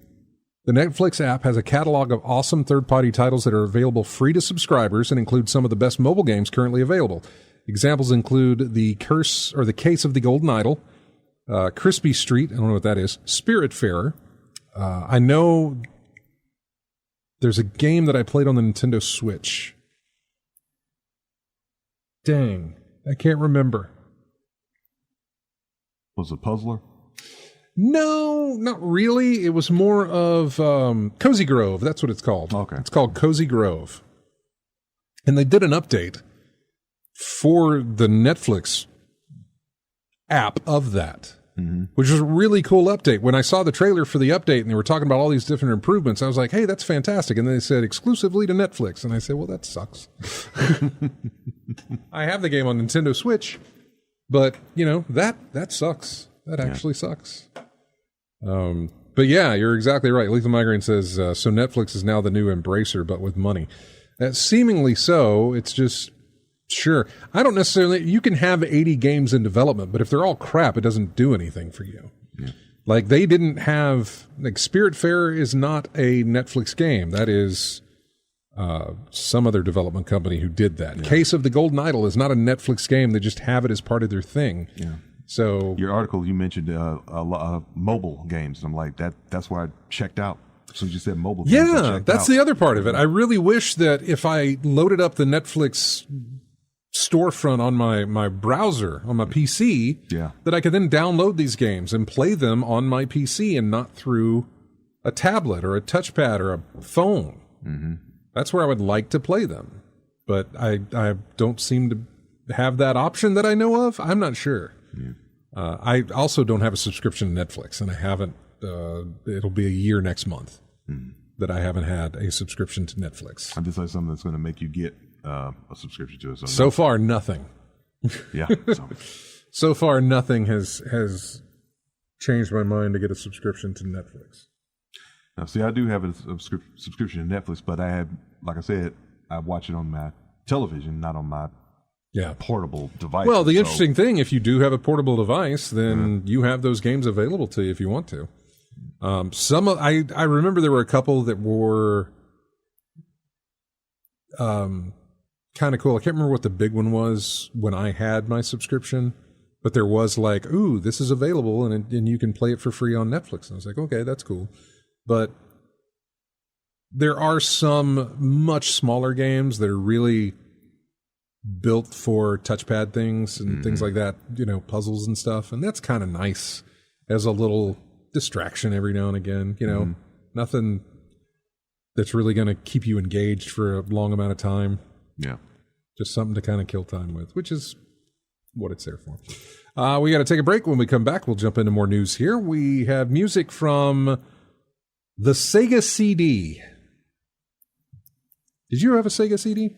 The Netflix app has a catalog of awesome third-party titles that are available free to subscribers and include some of the best mobile games currently available. Examples include The Case of the Golden Idol, Crispy Street, I don't know what that is, Spiritfarer. I know there's a game that I played on the Nintendo Switch. Dang, I can't remember. Was it Puzzler? No, not really. It was more of Cozy Grove. That's what it's called. Okay. It's called Cozy Grove. And they did an update for the Netflix app of that, which was a really cool update. When I saw the trailer for the update and they were talking about all these different improvements, I was like, hey, that's fantastic. And then they said exclusively to Netflix. And I said, well, that sucks. I have the game on Nintendo Switch, but, that sucks. That actually sucks. But yeah, you're exactly right. Lethal Migraine says, so Netflix is now the new Embracer, but with money. Seemingly so. It's just, sure. I don't necessarily, you can have 80 games in development, but if they're all crap, it doesn't do anything for you. Yeah. Like they didn't have, Spiritfarer is not a Netflix game. That is some other development company who did that. Yeah. Case of the Golden Idol is not a Netflix game. They just have it as part of their thing. Yeah. So your article, you mentioned a lot of mobile games. I'm like, that's why I checked out. So you said mobile games. Yeah, that's the other part of it. I really wish that if I loaded up the Netflix storefront on my browser, on my PC, that I could then download these games and play them on my PC and not through a tablet or a touchpad or a phone. Mm-hmm. That's where I would like to play them. But I don't seem to have that option that I know of. I'm not sure. Yeah. I also don't have a subscription to Netflix, and I haven't. It'll be a year next month that I haven't had a subscription to Netflix. I just like something that's going to make you get a subscription to it. So far, nothing. Yeah. So far, nothing has changed my mind to get a subscription to Netflix. Now, see, I do have a subscription to Netflix, but I have, like I said, I watch it on my television, not on my portable device. Well, the interesting thing, if you do have a portable device, then you have those games available to you if you want to. I remember there were a couple that were kind of cool. I can't remember what the big one was when I had my subscription, but there was like, ooh, this is available and you can play it for free on Netflix. And I was like, okay, that's cool. But there are some much smaller games that are really built for touchpad things and things like that, puzzles and stuff. And that's kind of nice as a little distraction every now and again, nothing that's really going to keep you engaged for a long amount of time. Yeah. Just something to kind of kill time with, which is what it's there for. We got to take a break. When we come back, we'll jump into more news here. We have music from the Sega CD. Did you have a Sega CD?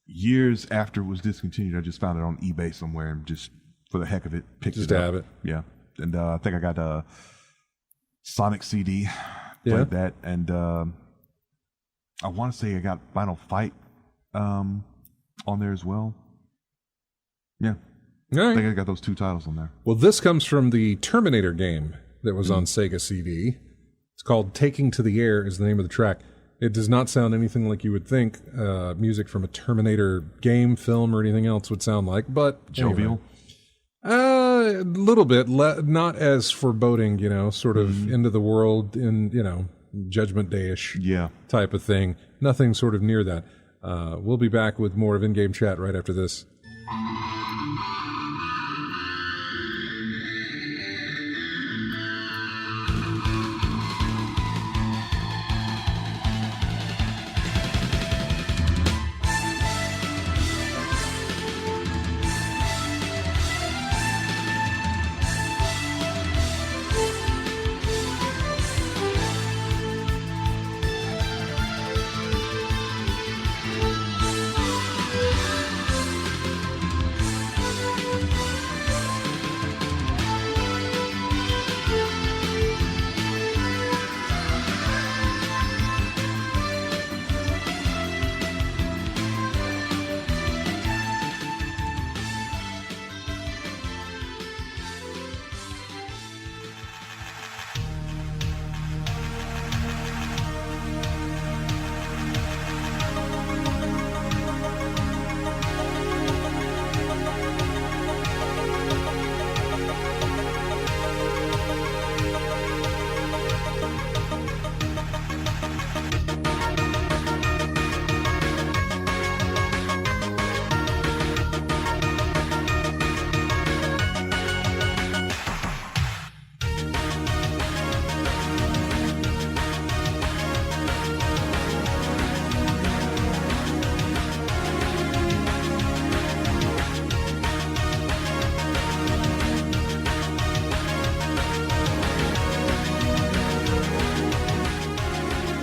Years after it was discontinued, I just found it on eBay somewhere and just for the heck of it, picked it up. Just to have it. Yeah. And I think I got a Sonic CD, played that. And I want to say I got Final Fight on there as well. Yeah. All right. I think I got those two titles on there. Well, this comes from the Terminator game that was on Sega CD. It's called Taking to the Air is the name of the track. It does not sound anything like you would think music from a Terminator game, film, or anything else would sound like, but jovial. A little bit, not as foreboding, sort of end of the world in, Judgment Day-ish type of thing. Nothing sort of near that. We'll be back with more of In-Game Chat right after this.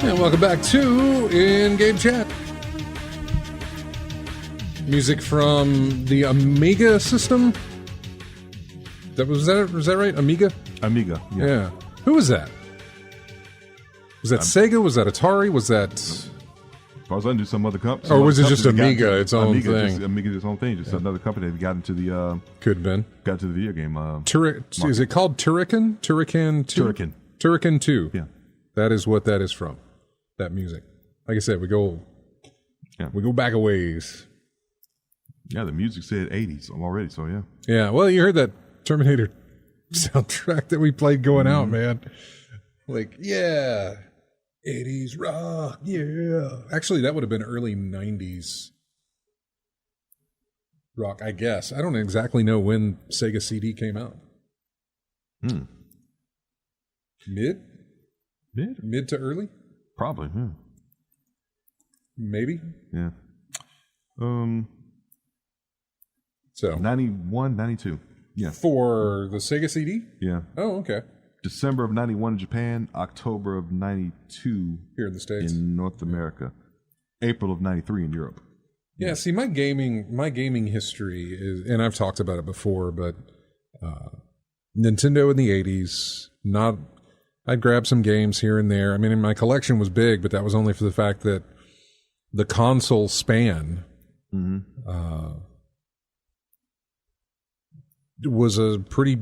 And welcome back to In-Game Chat. Music from the Amiga system. Was that right? Amiga? Amiga. Yeah. Who was that? Was that Sega? Was that Atari? Was that... As far as I knew, some other company. Or was it just Amiga, its own thing? Amiga, its own thing. Just another company that got into the... Could have been. Got to the video game. Is it called Turrican? Turrican 2? Turrican 2. Yeah. That is what that is from. That music. Like I said, we go back a ways. Yeah, the music said 80s already, so yeah. Yeah, well, you heard that Terminator soundtrack that we played going out, man. Like, yeah, 80s rock, yeah. Actually, that would have been early 90s rock, I guess. I don't exactly know when Sega CD came out. Mid to early? Probably, yeah. Maybe? Yeah. So 91, 92. Yeah. For the Sega CD? Yeah. Oh, okay. December of 91 in Japan, October of 92 here in the States. In North America. April of 93 in Europe. Yeah, see, my gaming history is, and I've talked about it before, but Nintendo in the 80s, I'd grab some games here and there. I mean, my collection was big, but that was only for the fact that the console span was a pretty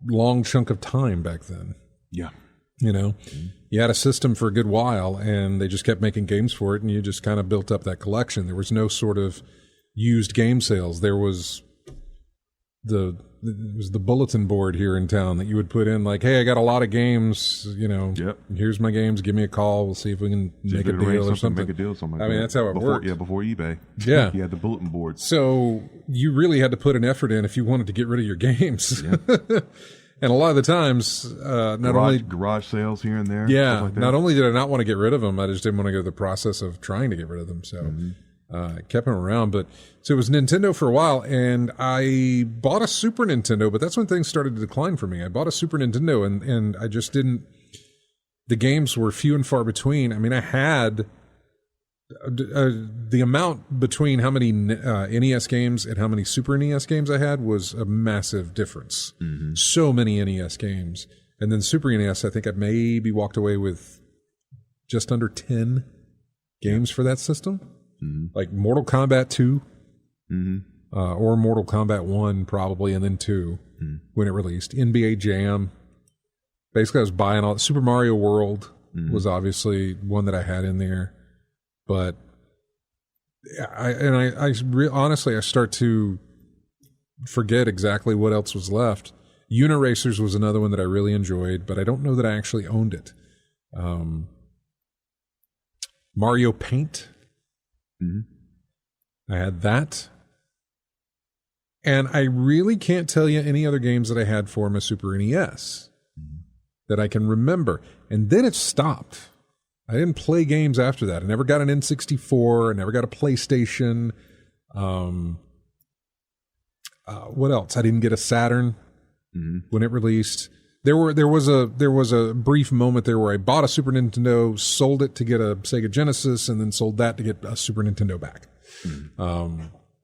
long chunk of time back then. Yeah. You know, you had a system for a good while, and they just kept making games for it, and you just kind of built up that collection. There was no sort of used game sales. There was the bulletin board here in town that you would put in, like, hey, I got a lot of games, you know, here's my games, give me a call, we'll see if we can make a deal or something. Make a deal, something like I mean, that's how it worked. Yeah, before eBay. Yeah. You had the bulletin board. So you really had to put an effort in if you wanted to get rid of your games. Yeah. And a lot of the times, garage sales here and there. Yeah. Like that. Not only did I not want to get rid of them, I just didn't want to go through the process of trying to get rid of them. So I kept them around. But so it was Nintendo for a while, and I bought a Super Nintendo, but that's when things started to decline for me. I bought a Super Nintendo, and I just didn't. The games were few and far between. I mean, I had the amount between how many NES games and how many Super NES games I had was a massive difference. So many NES games. And then Super NES, I think I maybe walked away with just under 10 games for that system. Like Mortal Kombat 2 or Mortal Kombat 1 probably, and then 2 when it released. NBA Jam. Basically, I was buying all... Super Mario World was obviously one that I had in there. But honestly, I start to forget exactly what else was left. Uniracers was another one that I really enjoyed, but I don't know that I actually owned it. Mario Paint. I had that. And I really can't tell you any other games that I had for my Super NES that I can remember. And then it stopped. I didn't play games after that. I never got an N64. I never got a PlayStation. What else? I didn't get a Saturn when it released. There was a brief moment there where I bought a Super Nintendo, sold it to get a Sega Genesis, and then sold that to get a Super Nintendo back.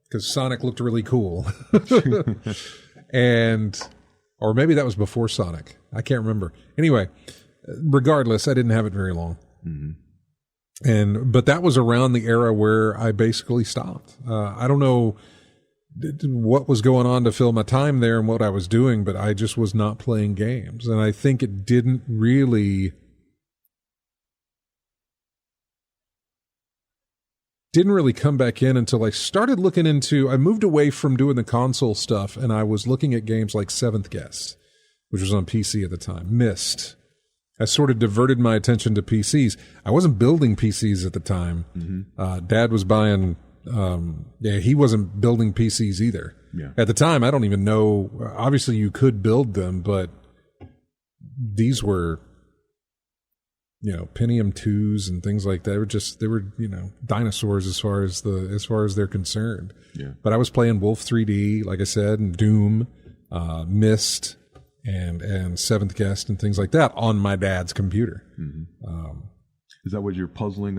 Because Sonic looked really cool. Or maybe that was before Sonic. I can't remember. Anyway, regardless, I didn't have it very long. But that was around the era where I basically stopped. I don't know what was going on to fill my time there and what I was doing, but I just was not playing games. And I think it didn't really come back in until I started looking into... I moved away from doing the console stuff, and I was looking at games like Seventh Guest, which was on PC at the time, Myst. I sort of diverted my attention to PCs. I wasn't building PCs at the time. Dad was buying... he wasn't building PCs either. At the time, I don't even know... Obviously, you could build them, but these were... Pentium 2s and things like that. They were dinosaurs as far as they're concerned. But I was playing Wolf 3D, like I said, and Doom, Myst, and Seventh Guest and things like that on my dad's computer. Is that what your puzzling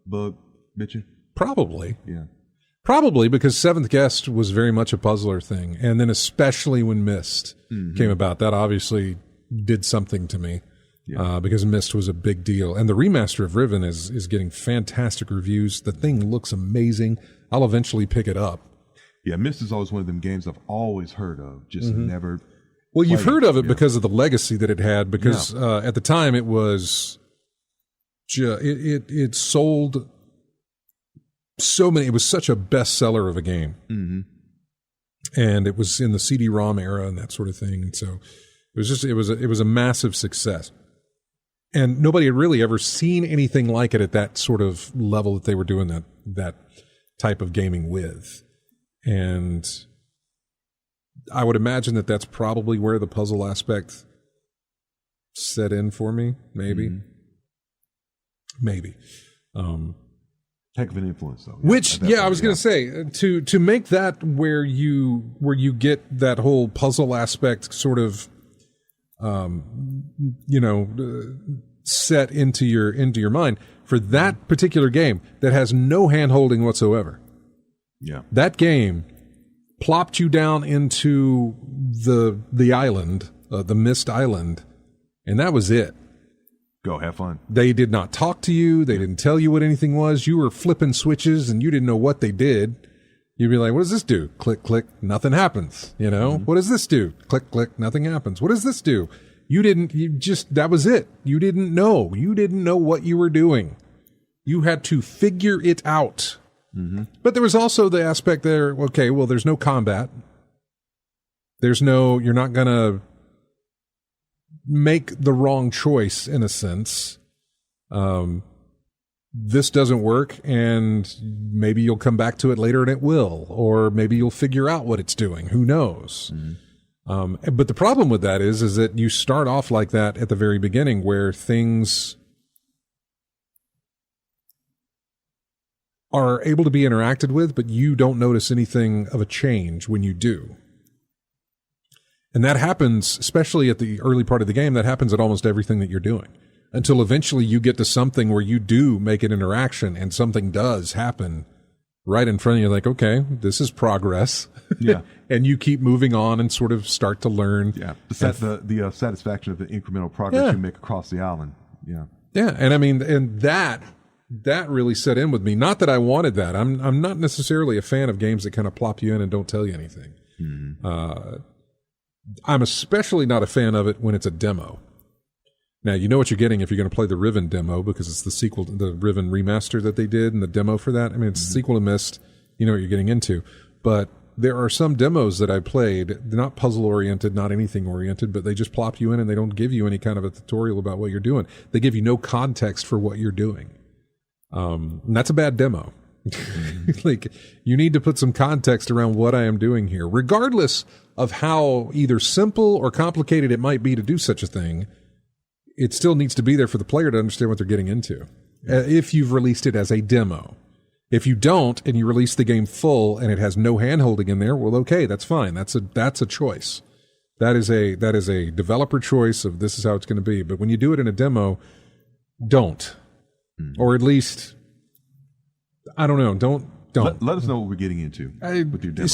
bug bitching? Probably. Yeah. Probably because Seventh Guest was very much a puzzler thing. And then especially when Myst came about, that obviously did something to me. Yeah. Because Myst was a big deal. And the remaster of Riven is getting fantastic reviews. The thing looks amazing. I'll eventually pick it up. Yeah, Myst is always one of them games I've always heard of, just never. Well, you've heard of it because of the legacy that it had, because at the time it was, it sold so many, it was such a bestseller of a game. And it was in the CD-ROM era and that sort of thing. And so it was a massive success. And nobody had really ever seen anything like it at that sort of level that they were doing that type of gaming with. And I would imagine that that's probably where the puzzle aspect set in for me. Maybe. Heck of an influence, though. Which, I was going to say, to make that where you get that whole puzzle aspect sort of, set into your mind for that particular game that has no hand-holding whatsoever. Yeah. That game plopped you down into the island, the Myst Island, and that was it. Go have fun. They did not talk to you. They didn't tell you what anything was. You were flipping switches and you didn't know what they did. You'd be like, what does this do? Click, click, nothing happens. You know, what does this do? Click, click, nothing happens. What does this do? That was it. You didn't know. You didn't know what you were doing. You had to figure it out. But there was also the aspect there, okay, well, there's no combat. You're not going to make the wrong choice in a sense. This doesn't work, and maybe you'll come back to it later and it will, or maybe you'll figure out what it's doing. Who knows? But the problem with that is that you start off like that at the very beginning where things are able to be interacted with, but you don't notice anything of a change when you do. And that happens, especially at the early part of the game, that happens at almost everything that you're doing. Until eventually you get to something where you do make an interaction and something does happen right in front of you. Like, okay, this is progress. Yeah. And you keep moving on and sort of start to learn. Yeah. The satisfaction of the incremental progress you make across the island. Yeah. Yeah. And I mean, and that really set in with me. Not that I wanted that. I'm not necessarily a fan of games that kind of plop you in and don't tell you anything. I'm especially not a fan of it when it's a demo. Now, you know what you're getting if you're going to play the Riven demo, because it's the sequel to the Riven remaster that they did and the demo for that. I mean, it's a sequel to Myst. You know what you're getting into. But there are some demos that I played, they're not puzzle-oriented, not anything-oriented, but they just plop you in and they don't give you any kind of a tutorial about what you're doing. They give you no context for what you're doing. And that's a bad demo. Like, you need to put some context around what I am doing here, regardless of how either simple or complicated it might be to do such a thing. It still needs to be there for the player to understand what they're getting into. If you've released it as a demo. If you don't, and you release the game full and it has no hand-holding in there, well, okay, that's fine. That's a choice. That is a developer choice of this is how it's going to be. But when you do it in a demo, don't. Or at least, I don't know, don't. Let us know what we're getting into with your demo.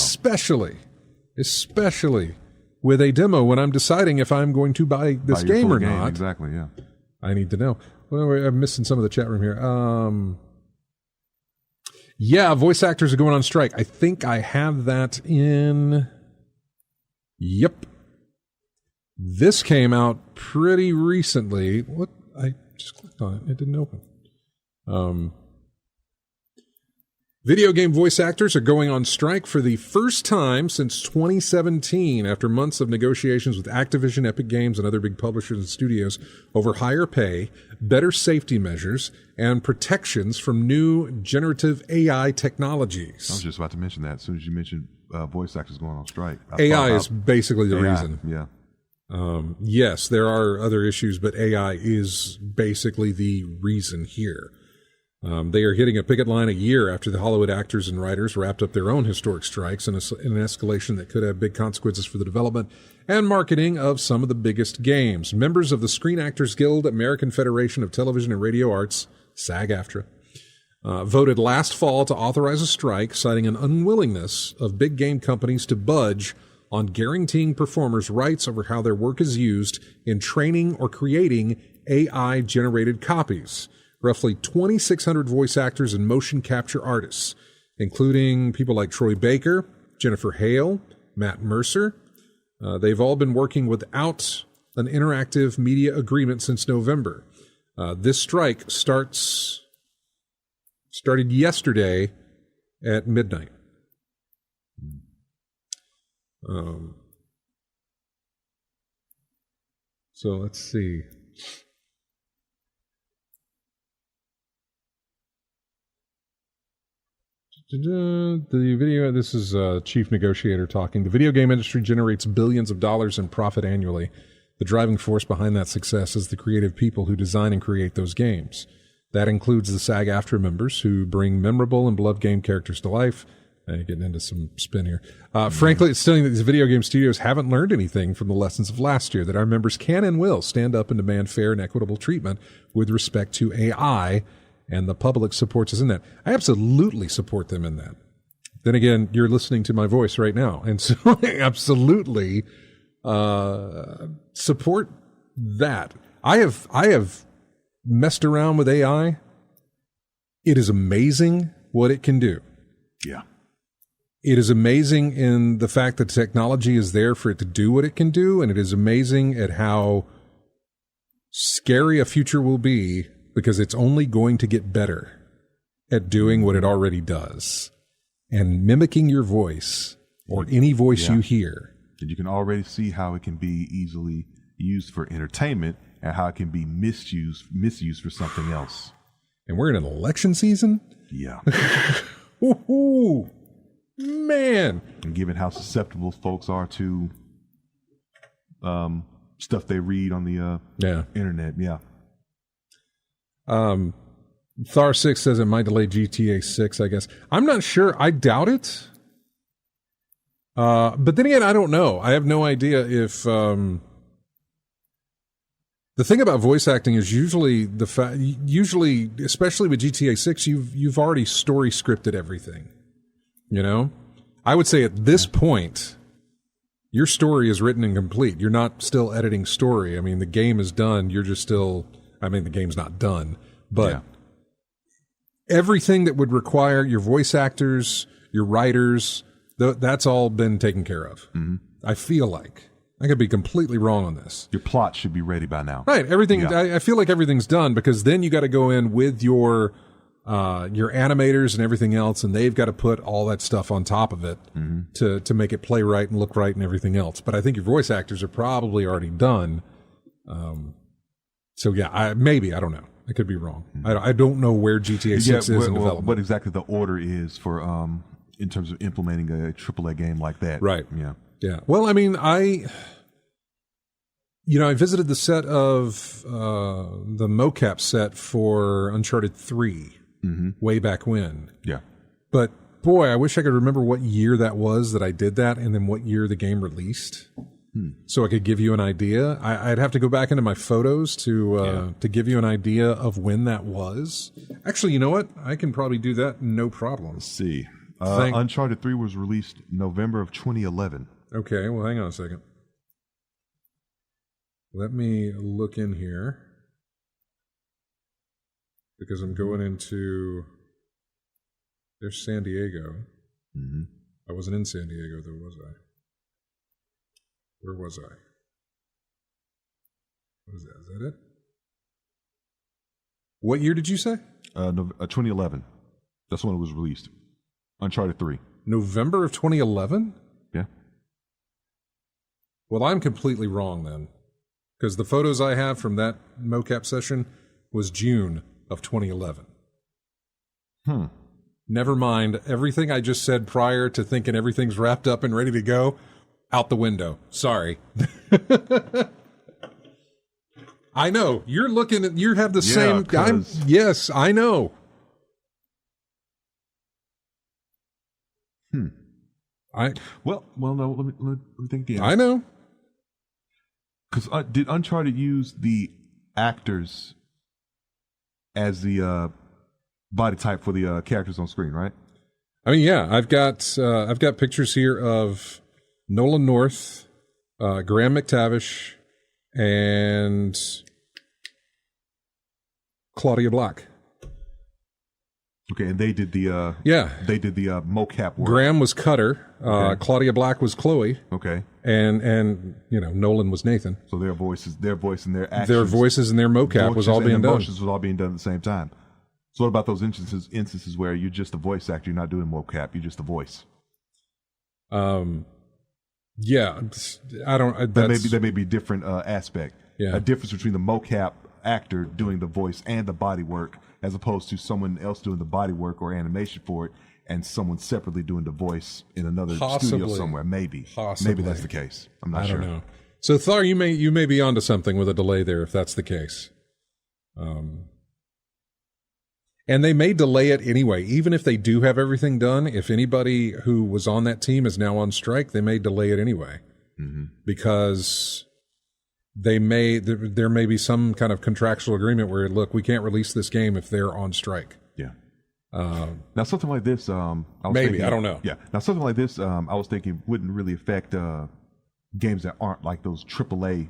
Especially with a demo when I'm deciding if I'm going to buy this game or not. Exactly, yeah. I need to know. Well, I'm missing some of the chat room here. Yeah, voice actors are going on strike. I think I have that in... Yep. This came out pretty recently. What? I just clicked on it. It didn't open. Video game voice actors are going on strike for the first time since 2017 after months of negotiations with Activision, Epic Games, and other big publishers and studios over higher pay, better safety measures, and protections from new generative AI technologies. I was just about to mention that as soon as you mentioned voice actors going on strike. AI is basically the reason. Yeah. Yes, there are other issues, but AI is basically the reason here. They are hitting a picket line a year after the Hollywood actors and writers wrapped up their own historic strikes in an escalation that could have big consequences for the development and marketing of some of the biggest games. Members of the Screen Actors Guild, American Federation of Television and Radio Arts, SAG-AFTRA, voted last fall to authorize a strike, citing an unwillingness of big game companies to budge on guaranteeing performers rights over how their work is used in training or creating AI-generated copies. Roughly 2,600 voice actors and motion capture artists, including people like Troy Baker, Jennifer Hale, Matt Mercer. They've all been working without an interactive media agreement since November. This strike started yesterday at midnight. So let's see. The video, this is chief negotiator talking. The video game industry generates billions of dollars in profit annually. The driving force behind that success is the creative people who design and create those games. That includes the SAG-AFTRA members who bring memorable and beloved game characters to life. Getting into some spin here. Frankly, it's stunning that these video game studios haven't learned anything from the lessons of last year, that our members can and will stand up and demand fair and equitable treatment with respect to AI, and the public supports us in that. I absolutely support them in that. Then again, you're listening to my voice right now, and so I absolutely support that. I have messed around with AI. It is amazing what it can do. Yeah. It is amazing in the fact that technology is there for it to do what it can do, and it is amazing at how scary a future will be, because it's only going to get better at doing what it already does and mimicking your voice or any voice you hear. And you can already see how it can be easily used for entertainment and how it can be misused for something else. And we're in an election season? Yeah. Ooh, man. And given how susceptible folks are to stuff they read on the internet, Thar 6 says it might delay GTA 6, I guess. I'm not sure. I doubt it. But then again, I don't know. I have no idea if... the thing about voice acting is usually, especially with GTA 6, you've already story scripted everything. You know? I would say at this point, your story is written and complete. You're not still editing story. I mean, the game is done. You're just still... I mean, the game's not done, but everything that would require your voice actors, your writers, that's all been taken care of. Mm-hmm. I feel like. I could be completely wrong on this. Your plot should be ready by now. Right. Everything. Yeah. I feel like everything's done, because then you got to go in with your animators and everything else, and they've got to put all that stuff on top of it to make it play right and look right and everything else. But I think your voice actors are probably already done. So yeah, I don't know. I could be wrong. I don't know where GTA 6 is in development. What exactly the order is for in terms of implementing a AAA game like that. Right. Yeah. Yeah. Well, I mean, I visited the set of the mocap set for Uncharted 3 way back when. Yeah. But boy, I wish I could remember what year that was that I did that, and then what year the game released. So I could give you an idea. I'd have to go back into my photos to give you an idea of when that was. Actually, you know what? I can probably do that, no problem. Let's see. Uncharted 3 was released November of 2011. Okay, well, hang on a second. Let me look in here, because I'm going into... There's San Diego. I wasn't in San Diego, though, was I? Where was I? What is that? Is that it? What year did you say? 2011. That's when it was released. Uncharted 3. November of 2011? Yeah. Well, I'm completely wrong then, because the photos I have from that mocap session was June of 2011. Never mind. Everything I just said prior to thinking everything's wrapped up and ready to go, out the window. Sorry. I know. You're looking at, you have the same guy. Yes, I know. No, let me think again. I know. Because did Uncharted use the actors as the body type for the characters on screen, right? I mean, yeah, I've got pictures here of Nolan North, Graham McTavish, and Claudia Black. Okay, and they did the mocap work. Graham was Cutter, Okay. Claudia Black was Chloe, Okay, and Nolan was Nathan. so their voice and their actions, Their voices and their mocap was all being done. Emotions was all being done at the same time. So what about those instances where you're just a voice actor, you're not doing mocap, you're just a voice? Yeah, I don't. That may be a different aspect. Yeah. A difference between the mocap actor doing the voice and the body work, as opposed to someone else doing the body work or animation for it, and someone separately doing the voice in another studio somewhere. Maybe that's the case. I'm not sure. I don't know. So Thar, you may be onto something with a delay there if that's the case. And they may delay it anyway, even if they do have everything done. If anybody who was on that team is now on strike, they may delay it anyway, because there may be some kind of contractual agreement where, look, we can't release this game if they're on strike. Yeah. Now something like this, I don't know. Yeah. Now something like this, I was thinking wouldn't really affect games that aren't like those AAA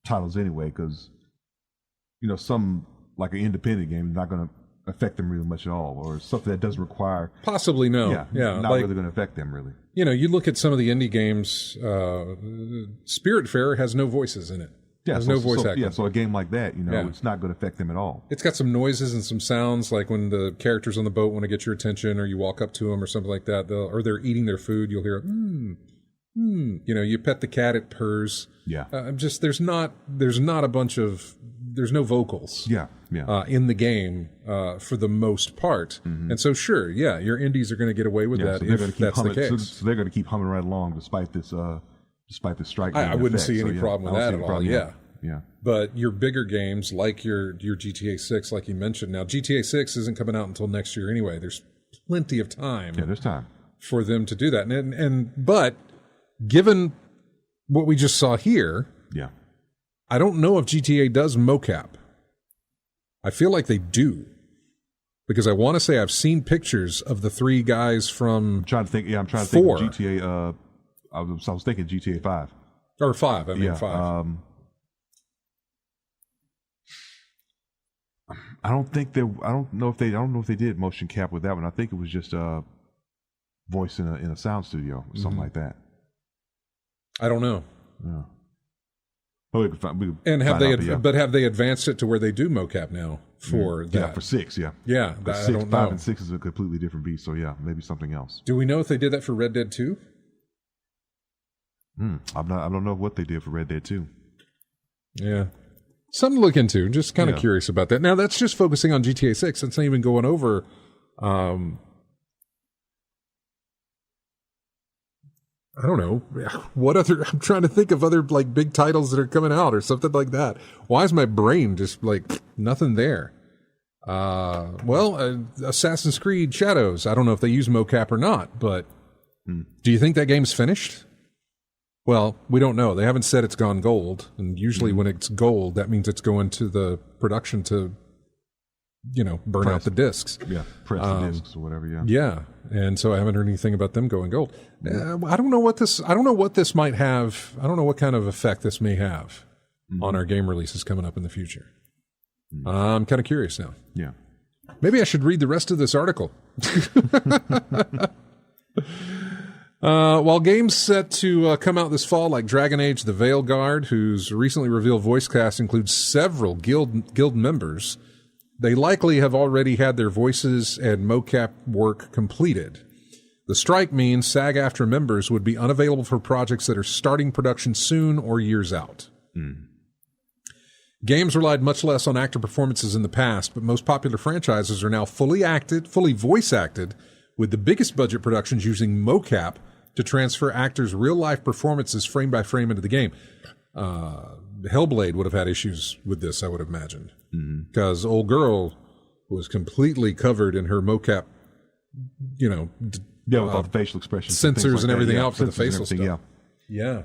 titles anyway, because some like an independent game is not going to affect them really much at all, or something that doesn't require. Possibly no. Yeah. Not really going to affect them really. You look at some of the indie games. Spiritfarer has no voices in it. Yeah, there's no voice acting. Yeah, so a game like that, it's not going to affect them at all. It's got some noises and some sounds, like when the characters on the boat want to get your attention, or you walk up to them, or something like that. Or they're eating their food. You'll hear, you pet the cat, it purrs. Yeah. There's no vocals. Yeah. In the game, for the most part, and so sure, your indies are going to get away with that if that's the case. So they're going to keep humming right along despite this strike. I wouldn't see any problem with that at all. Yeah. Yeah. But your bigger games, like your GTA 6, like you mentioned, now GTA 6 isn't coming out until next year anyway. There's plenty of time. Yeah, there's time for them to do that, but given what we just saw here, I don't know if GTA does mocap. I feel like they do, because I want to say I've seen pictures of the three guys from. I'm trying to think of GTA. I was thinking GTA 5 or 5. I mean 5. I don't know if they did motion cap with that one. I think it was just voice in a sound studio or something like that. I don't know. Yeah. Well, have they advanced it to where they do mocap now for that? Yeah, for 6, yeah. Yeah, I don't know. 5 and 6 is a completely different beast, so yeah, maybe something else. Do we know if they did that for Red Dead 2? I don't know what they did for Red Dead 2. Yeah. Something to look into. Just kind of curious about that. Now, that's just focusing on GTA 6. That's not even going over I don't know what other. I'm trying to think of other like big titles that are coming out or something like that. Why is my brain just like nothing there? Assassin's Creed Shadows. I don't know if they use mocap or not, but do you think that game's finished? Well, we don't know. They haven't said it's gone gold, and usually when it's gold, that means it's going to the production to, burn out the discs. Yeah, press the discs or whatever. Yeah. Yeah, and so I haven't heard anything about them going gold. I don't know what this might have. I don't know what kind of effect this may have on our game releases coming up in the future. I'm kind of curious now. Yeah. Maybe I should read the rest of this article. While games set to come out this fall, like Dragon Age: The Veil Guard, whose recently revealed voice cast includes several guild members, they likely have already had their voices and mocap work completed. The strike means SAG-AFTRA members would be unavailable for projects that are starting production soon or years out. Games relied much less on actor performances in the past, but most popular franchises are now fully voice acted, with the biggest budget productions using mocap to transfer actors' real-life performances frame by frame into the game. Hellblade would have had issues with this, I would have imagined, because old girl was completely covered in her mocap, with all the facial expressions, sensors and everything out for the sensors and facial everything, stuff. Yeah.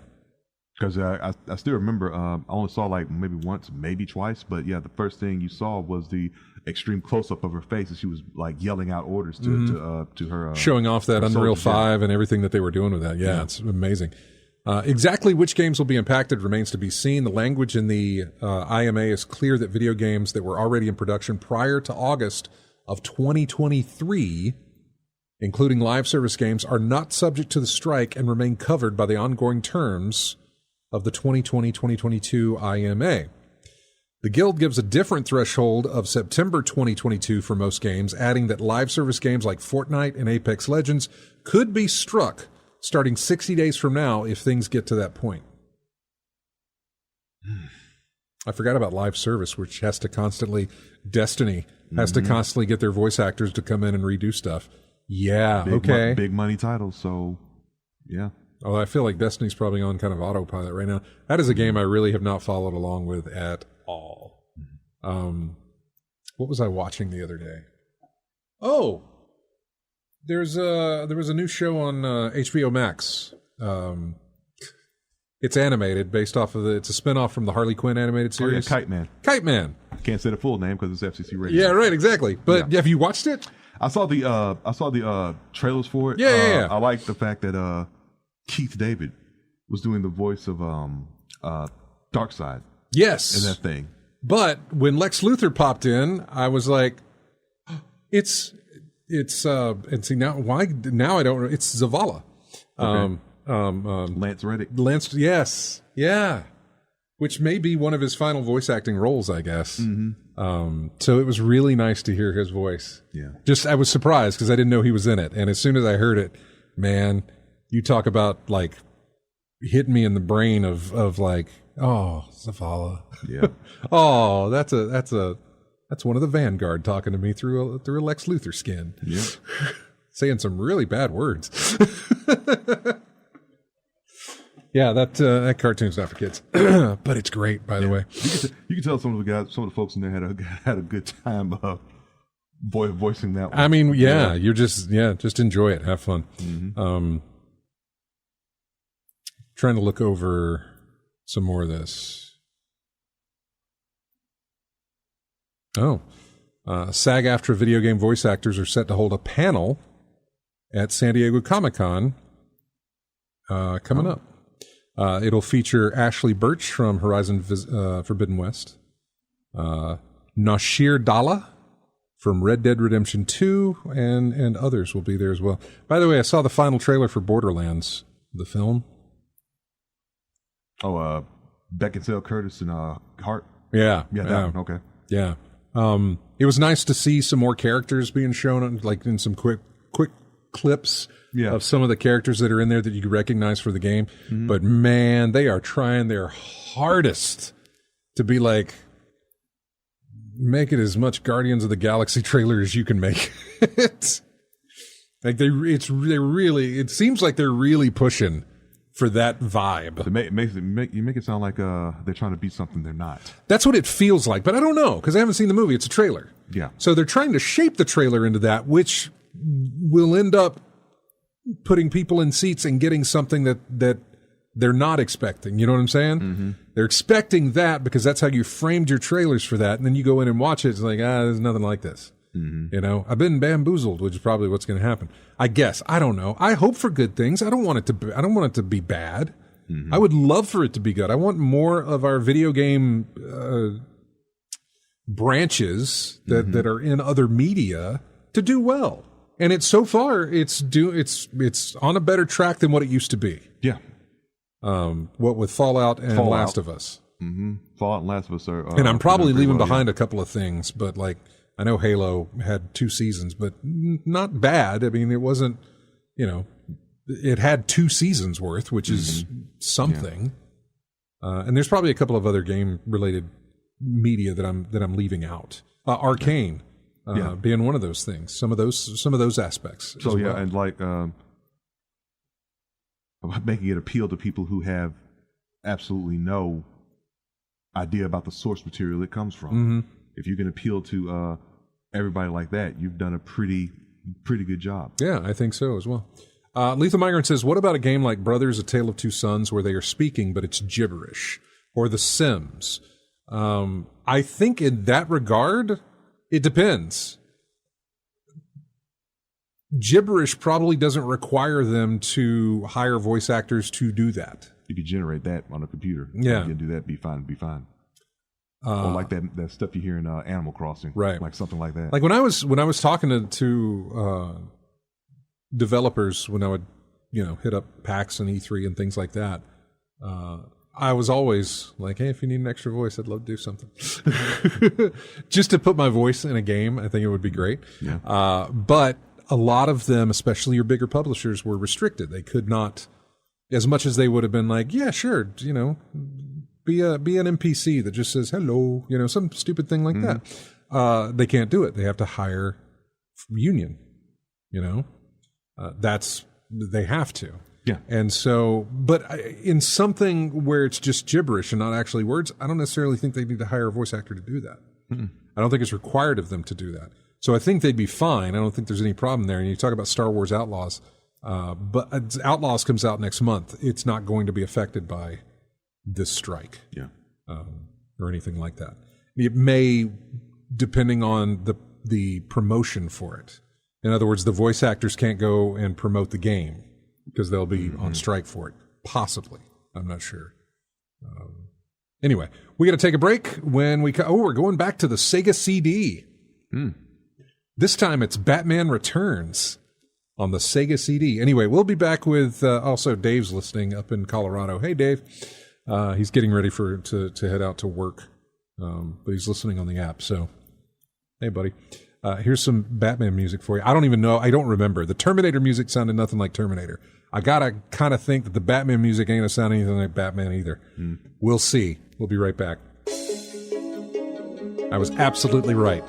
Because I still remember, I only saw like maybe once, maybe twice, but yeah, the first thing you saw was the extreme close up of her face, and she was like yelling out orders to her, showing off that Unreal 5 and everything that they were doing with that. Yeah. It's amazing. Exactly which games will be impacted remains to be seen. The language in the IMA is clear that video games that were already in production prior to August of 2023, including live service games, are not subject to the strike and remain covered by the ongoing terms of the 2020-2022 IMA. The Guild gives a different threshold of September 2022 for most games, adding that live service games like Fortnite and Apex Legends could be struck starting 60 days from now if things get to that point. I forgot about live service, which has to constantly, Destiny has to constantly get their voice actors to come in and redo stuff. Yeah, Big money titles, so yeah. Oh, I feel like Destiny's probably on kind of autopilot right now. That is a game I really have not followed along with at all. What was I watching the other day? Oh, there was a new show on HBO Max. It's animated, based off of it's a spinoff from the Harley Quinn animated series. Kite Man. Kite Man. Can't say the full name because it's FCC rated. Yeah, right, exactly. But have you watched it? I saw the trailers for it. Yeah. I like the fact that Keith David was doing the voice of Darkseid. Yes. In that thing. But when Lex Luthor popped in, I was like, it's and see now I don't know. It's Zavala. Okay. Lance Reddick. Lance, yes. Yeah. Which may be one of his final voice acting roles, I guess. So it was really nice to hear his voice. Yeah. I was surprised because I didn't know he was in it. And as soon as I heard it, man, you talk about like hitting me in the brain of like, oh, Zavala. Yeah. Oh, that's one of the Vanguard talking to me through a Lex Luthor skin. Yeah. Saying some really bad words. Yeah, that cartoon's not for kids, but it's great. By the way, you can tell some of the folks in there had a good time voicing that one. I mean, yeah, you're just enjoy it, have fun. Trying to look over some more of this. SAG-AFTRA video game voice actors are set to hold a panel at San Diego Comic-Con coming up. It'll feature Ashley Birch from Horizon Forbidden West, Nashir Dalla from Red Dead Redemption 2, and others will be there as well. By the way, I saw the final trailer for Borderlands, the film. Oh, Beckinsale, Curtis, and Hart. Yeah. Yeah, that one. Okay. Yeah. It was nice to see some more characters being shown, like in some quick clips of some of the characters that are in there that you could recognize for the game. But man, they are trying their hardest to be like, make it as much Guardians of the Galaxy trailer as you can make it. Like it seems like they're really pushing for that vibe. You make it sound like they're trying to be something they're not. That's what it feels like, but I don't know because I haven't seen the movie. It's a trailer. Yeah. So they're trying to shape the trailer into that, which will end up putting people in seats and getting something that they're not expecting. You know what I'm saying? They're expecting that because that's how you framed your trailers for that, and then you go in and watch it. It's like, there's nothing like this. You know, I've been bamboozled, which is probably what's going to happen. I guess. I don't know. I hope for good things. I don't want it to be bad. I would love for it to be good. I want more of our video game branches that are in other media to do well. And it's so far it's on a better track than what it used to be. Yeah. What with Fallout and Last of Us. Fallout and Last of Us are. And I'm probably leaving behind a couple of things, but like I know Halo had 2 seasons, but not bad. I mean, it wasn't, it had 2 seasons worth, which is something. Yeah. And there's probably a couple of other game related media that I'm leaving out. Arcane. Being one of those things, some of those aspects. So yeah, and like making it appeal to people who have absolutely no idea about the source material it comes from. If you can appeal to everybody like that, you've done a pretty good job. Yeah, I think so as well. Lethal Migrant says, what about a game like Brothers, A Tale of Two Sons, where they are speaking, but it's gibberish? Or The Sims? I think in that regard, it depends. Gibberish probably doesn't require them to hire voice actors to do that. You could generate that on a computer. Yeah. You can do that, be fine. Or like that stuff you hear in Animal Crossing. Right. Like something like that. Like when I was talking to developers, when I would, hit up PAX and E3 and things like that, I was always like, hey, if you need an extra voice, I'd love to do something. Just to put my voice in a game, I think it would be great. Yeah. But a lot of them, especially your bigger publishers, were restricted. They could not, as much as they would have been like, yeah, sure, be an NPC that just says hello, some stupid thing like that. They can't do it. They have to hire union. They have to. Yeah. And so, but in something where it's just gibberish and not actually words, I don't necessarily think they need to hire a voice actor to do that. I don't think it's required of them to do that. So I think they'd be fine. I don't think there's any problem there. And you talk about Star Wars Outlaws, but Outlaws comes out next month. It's not going to be affected by this strike, or anything like that. It may, depending on the promotion for it. In other words, the voice actors can't go and promote the game because they'll be on strike for it. Possibly, I'm not sure. Anyway, we got to take a break. When we're going back to the Sega CD. This time it's Batman Returns on the Sega CD. Anyway, we'll be back with also Dave's listening up in Colorado. Hey, Dave. He's getting ready to head out to work, but he's listening on the app. So, hey, buddy. Here's some Batman music for you. I don't even know. I don't remember. The Terminator music sounded nothing like Terminator. I got to kind of think that the Batman music ain't going to sound anything like Batman either. We'll see. We'll be right back. I was absolutely right.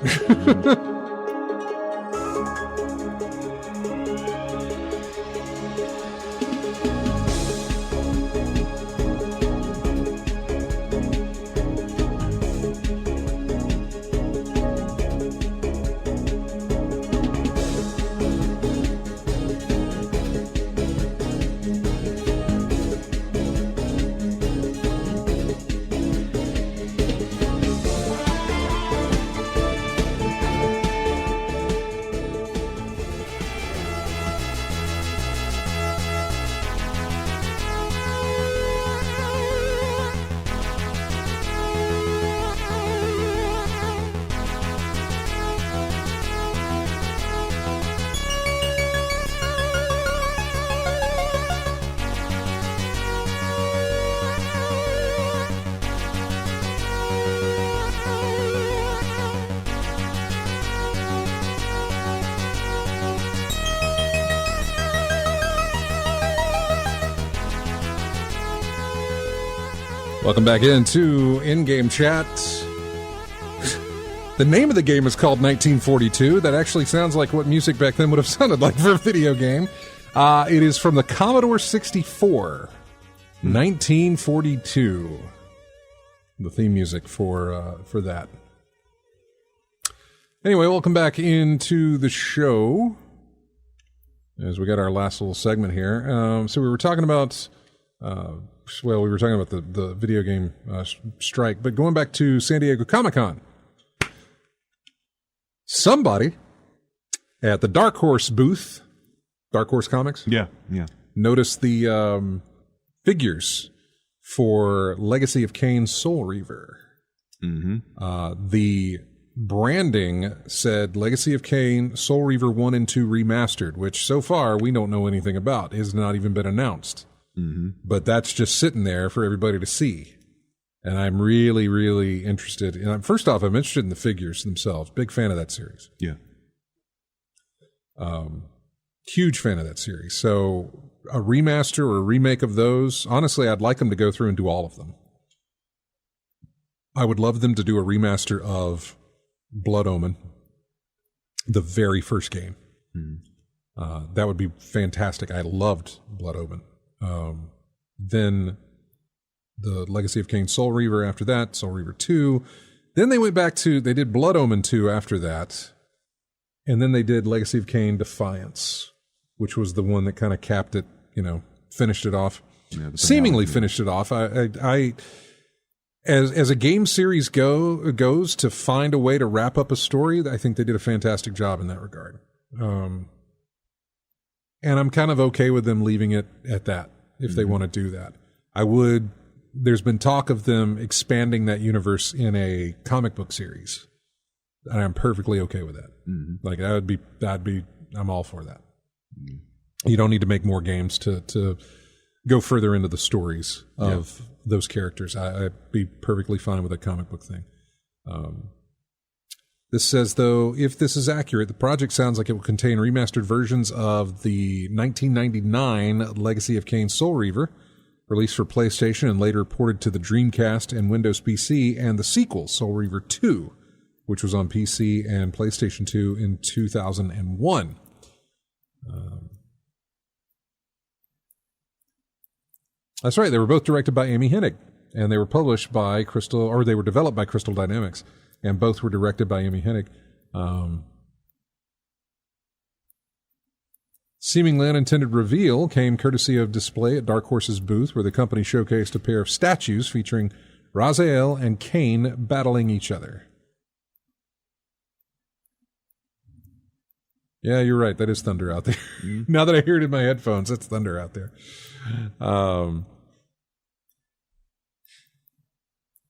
Welcome back into In-Game Chat. The name of the game is called 1942. That actually sounds like what music back then would have sounded like for a video game. It is from the Commodore 64. 1942. The theme music for that. Anyway, welcome back into the show. As we got our last little segment here. So we were talking about... we were talking about the video game strike, but going back to San Diego Comic-Con, somebody at the Dark Horse booth, Dark Horse Comics, noticed the figures for Legacy of Kain Soul Reaver. The branding said Legacy of Kain Soul Reaver 1 and 2 Remastered, which so far we don't know anything about. It has not even been announced. But that's just sitting there for everybody to see. And I'm really, really interested. And first off, I'm interested in the figures themselves. Big fan of that series. Yeah. Huge fan of that series. So a remaster or a remake of those, honestly, I'd like them to go through and do all of them. I would love them to do a remaster of Blood Omen, the very first game. That would be fantastic. I loved Blood Omen. Then the Legacy of Kain Soul Reaver after that, Soul Reaver 2. Then they went back to, they did Blood Omen 2 after that. And then they did Legacy of Kain Defiance. which was the one that kind of capped it, finished it off. Yeah, seemingly finished it off. I as a game series goes to find a way to wrap up a story, I think they did a fantastic job in that regard. And I'm kind of okay with them leaving it at that if they want to do that. There's been talk of them expanding that universe in a comic book series, and I'm perfectly okay with that. Mm-hmm. Like I'm all for that. Mm-hmm. You don't need to make more games to go further into the stories of those characters. I'd be perfectly fine with a comic book thing. This says, though, if this is accurate, the project sounds like it will contain remastered versions of the 1999 Legacy of Kain Soul Reaver, released for PlayStation and later ported to the Dreamcast and Windows PC, and the sequel, Soul Reaver 2, which was on PC and PlayStation 2 in 2001. That's right. They were both directed by Amy Hennig, and they were published by they were developed by Crystal Dynamics, and both were directed by Amy Hennig. Seemingly unintended reveal came courtesy of display at Dark Horse's booth, where the company showcased a pair of statues featuring Raziel and Kain battling each other. Yeah, you're right. That is thunder out there. Now that I hear it in my headphones, that's thunder out there.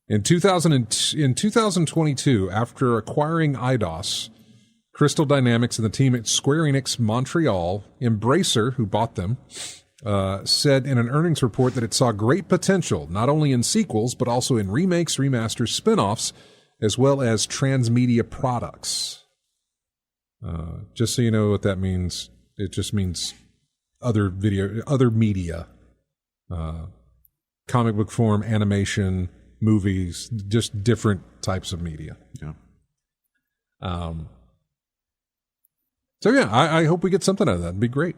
In 2022, after acquiring Eidos, Crystal Dynamics and the team at Square Enix Montreal, Embracer, who bought them, said in an earnings report that it saw great potential, not only in sequels, but also in remakes, remasters, spin-offs, as well as transmedia products. Just so you know what that means, it just means other media, comic book form, animation, movies, just different types of media. Yeah. So yeah, I hope we get something out of that. It'd be great.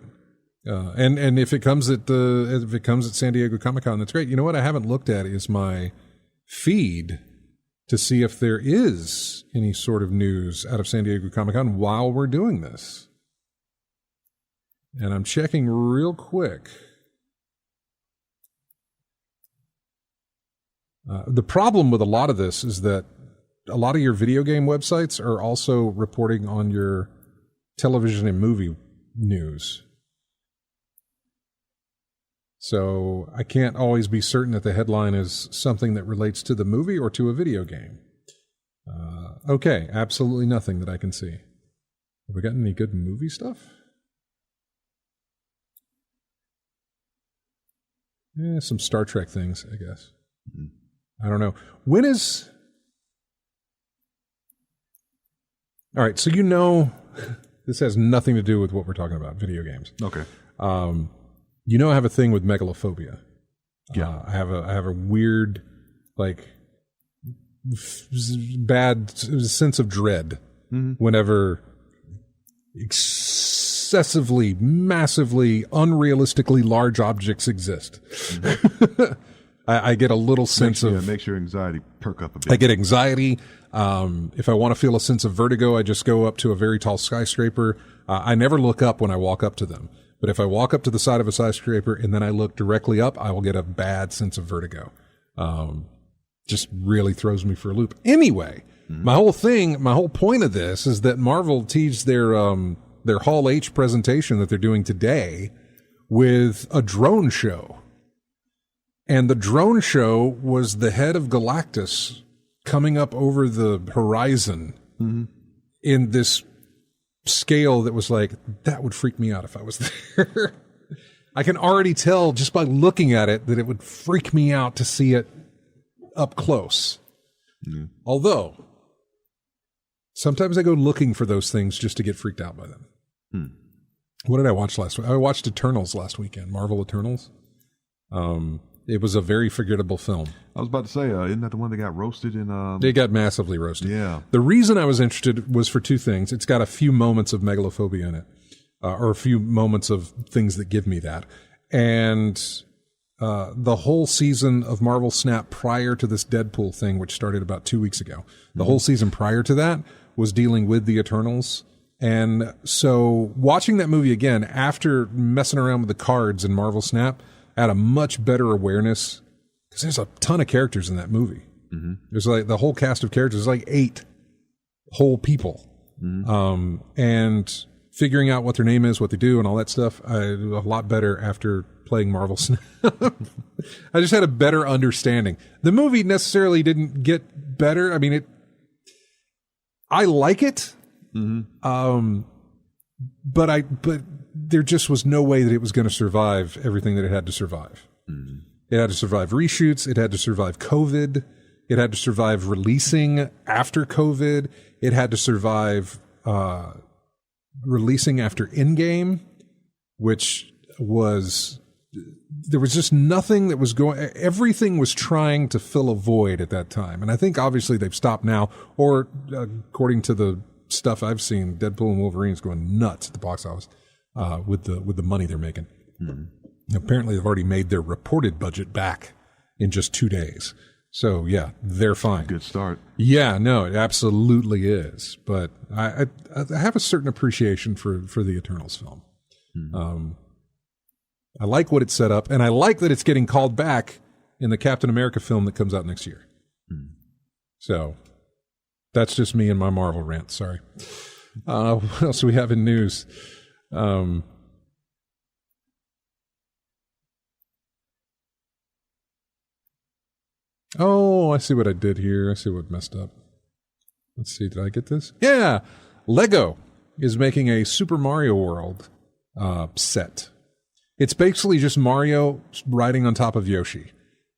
And if it comes at San Diego Comic-Con, that's great. You know what I haven't looked at is my feed to see if there is any sort of news out of San Diego Comic-Con while we're doing this. And I'm checking real quick. The problem with a lot of this is that a lot of your video game websites are also reporting on your television and movie news. So I can't always be certain that the headline is something that relates to the movie or to a video game. Okay, absolutely nothing that I can see. Have we gotten any good movie stuff? Some Star Trek things, I guess. Mm-hmm. I don't know. When is... All right, so this has nothing to do with what we're talking about, video games. Okay. I have a thing with megalophobia. Yeah. I have a weird, bad sense of dread whenever excessively, massively, unrealistically large objects exist. Mm-hmm. I get a little sense of... makes your anxiety perk up a bit. I get anxiety. If I want to feel a sense of vertigo, I just go up to a very tall skyscraper. I never look up when I walk up to them. But if I walk up to the side of a skyscraper and then I look directly up, I will get a bad sense of vertigo. Just really throws me for a loop. Anyway, my whole point of this is that Marvel teased their Hall H presentation that they're doing today with a drone show. And the drone show was the head of Galactus coming up over the horizon in this scale that was that would freak me out if I was there. I can already tell just by looking at it that it would freak me out to see it up close. Mm. Although, sometimes I go looking for those things just to get freaked out by them. Mm. What did I watch last week? I watched Eternals last weekend, Marvel Eternals. It was a very forgettable film. I was about to say, isn't that the one that got roasted in... It got massively roasted. Yeah. The reason I was interested was for two things. It's got a few moments of megalophobia in it, or a few moments of things that give me that. And the whole season of Marvel Snap prior to this Deadpool thing, which started about 2 weeks ago, the whole season prior to that was dealing with the Eternals And so watching that movie again after messing around with the cards in Marvel Snap, I had a much better awareness because there's a ton of characters in that movie. Mm-hmm. There's like the whole cast of characters, there's like 8 whole people. Mm-hmm. And figuring out what their name is, what they do, and all that stuff, I do a lot better after playing Marvel Snap. I just had a better understanding. The movie necessarily didn't get better. I mean, I like it. Mm-hmm. But there just was no way that it was going to survive everything that it had to survive. Mm-hmm. It had to survive reshoots. It had to survive COVID. It had to survive releasing after COVID. It had to survive releasing after Endgame, which was, there was just nothing that was going, everything was trying to fill a void at that time. And I think obviously they've stopped now, or according to the stuff I've seen, Deadpool and Wolverine's going nuts at the box office with the money they're making. Mm-hmm. Apparently they've already made their reported budget back in just 2 days. So yeah, they're fine. Good start. Yeah, no, it absolutely is. But I have a certain appreciation for the Eternals film. Mm-hmm. I like what it set up, and I like that it's getting called back in the Captain America film that comes out next year. Mm-hmm. So that's just me and my Marvel rant. Sorry. What else do we have in news? Oh, I see what I did here. I see what messed up. Let's see. Did I get this? Yeah. Lego is making a Super Mario World set. It's basically just Mario riding on top of Yoshi.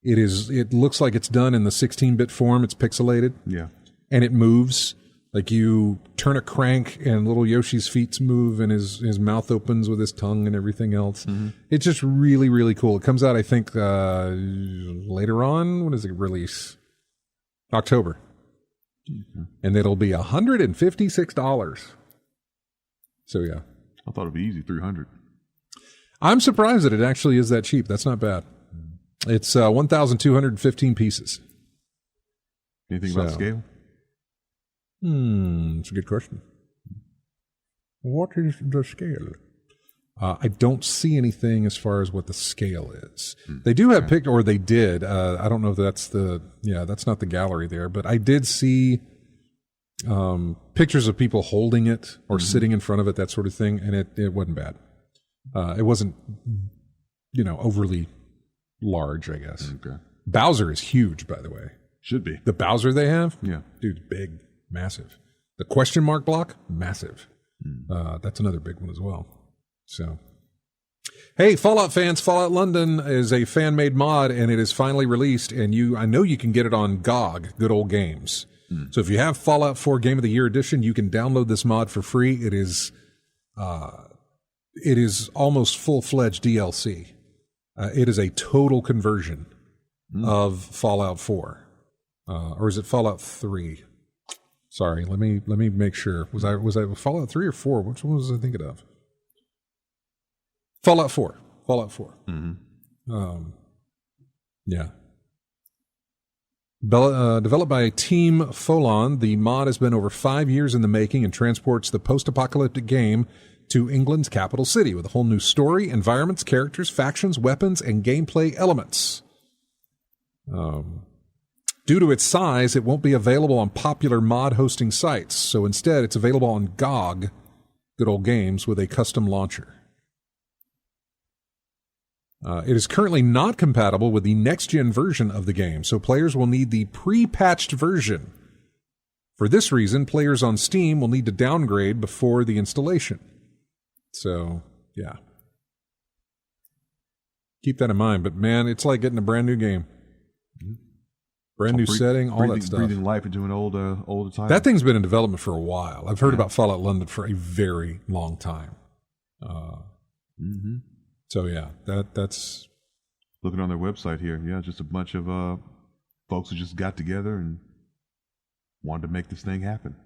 It looks like it's done in the 16-bit form. It's pixelated. Yeah. And it moves. Like you turn a crank and little Yoshi's feet move and his mouth opens with his tongue and everything else. Mm-hmm. It's just really, really cool. It comes out, I think, later on. When does it release? October. Mm-hmm. And it'll be $156. So, yeah. I thought it'd be easy, $300. I'm surprised that it actually is that cheap. That's not bad. It's 1,215 pieces. Anything about scale? It's a good question. What is the scale? I don't see anything as far as what the scale is. They do have or they did. I don't know if that's that's not the gallery there, but I did see pictures of people holding it or sitting in front of it, that sort of thing, and it wasn't bad. It wasn't, overly large, I guess. Okay. Bowser is huge, by the way. Should be. The Bowser they have? Yeah. Dude, big. Massive. The question mark block, massive. That's another big one as well. So, hey, Fallout fans, Fallout London is a fan-made mod, and it is finally released. And I know you can get it on GOG, Good Old Games. So if you have Fallout 4 Game of the Year edition, you can download this mod for free. It is almost full-fledged DLC. It is a total conversion of Fallout 4, or is it Fallout 3? Sorry, let me make sure. Was I Fallout 3 or 4? Which one was I thinking of? Fallout 4. Fallout 4. Mm-hmm. Yeah. Developed by Team Folon, the mod has been over 5 years in the making and transports the post-apocalyptic game to England's capital city with a whole new story, environments, characters, factions, weapons, and gameplay elements. Due to its size, it won't be available on popular mod hosting sites, so instead it's available on GOG, Good Old Games, with a custom launcher. It is currently not compatible with the next-gen version of the game, so players will need the pre-patched version. For this reason, players on Steam will need to downgrade before the installation. So, yeah. Keep that in mind, but man, it's like getting a brand new game. Brand new setting, all that stuff. Breathing life into an older title. That thing's been in development for a while. I've heard about Fallout London for a very long time. So yeah, that's looking on their website here. Yeah, just a bunch of folks who just got together and wanted to make this thing happen,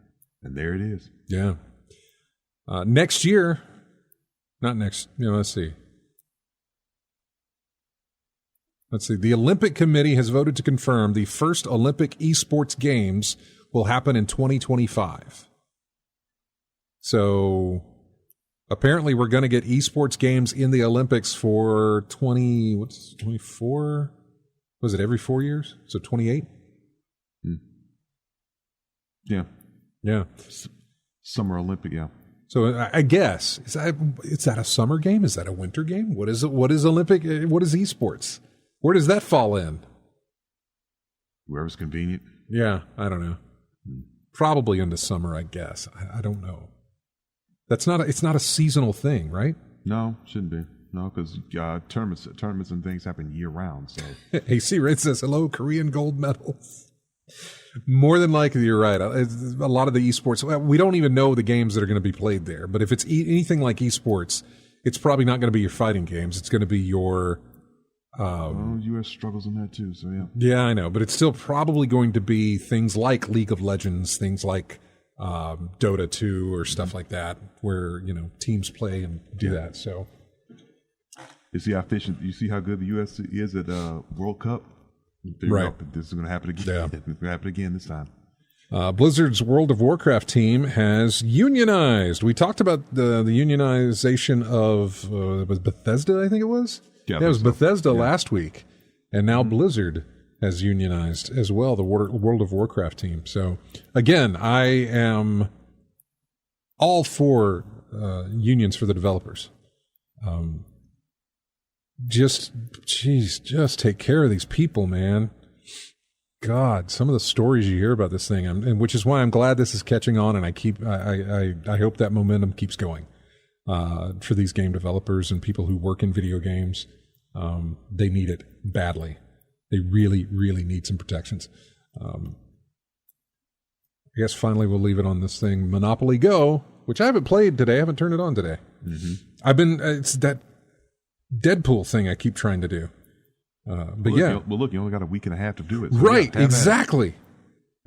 and there it is. Yeah. Next year, not next. Let's see. The Olympic Committee has voted to confirm the first Olympic esports games will happen in 2025. So apparently we're going to get esports games in the Olympics for 24? Was it every 4 years? So 28? Yeah. Yeah. Summer Olympic, yeah. So I guess, is that a summer game? Is that a winter game? What is it? What is Olympic? What is esports? Where does that fall in? Wherever's convenient. Yeah, I don't know. Probably into summer, I guess. I don't know. It's not a seasonal thing, right? No, shouldn't be. No, because tournaments and things happen year round. So hey, see, Red says hello, Korean gold medals. More than likely, you're right. A lot of the esports, we don't even know the games that are going to be played there. But if it's anything like esports, it's probably not going to be your fighting games. It's going to be your. U.S. struggles in that too. So yeah. Yeah, I know, but it's still probably going to be things like League of Legends, things like Dota 2 or stuff like that, where teams play and do that. So. You see how efficient. You see how good the U.S. is at World Cup. Right. This is going to happen again. Yeah. It's going to happen again this time. Blizzard's World of Warcraft team has unionized. We talked about the unionization of was Bethesda, I think it was? Yeah, it was Bethesda last week. And now Blizzard has unionized as well, the World of Warcraft team. So, again, I am all for unions for the developers. Just take care of these people, man. God, some of the stories you hear about this thing, and which is why I'm glad this is catching on, and I hope that momentum keeps going for these game developers and people who work in video games. They need it badly. They really, really need some protections. I guess finally we'll leave it on this thing, Monopoly Go, which I haven't played today. I haven't turned it on today. Mm-hmm. It's that Deadpool thing I keep trying to do. But you only got a week and a half to do it. So right, exactly.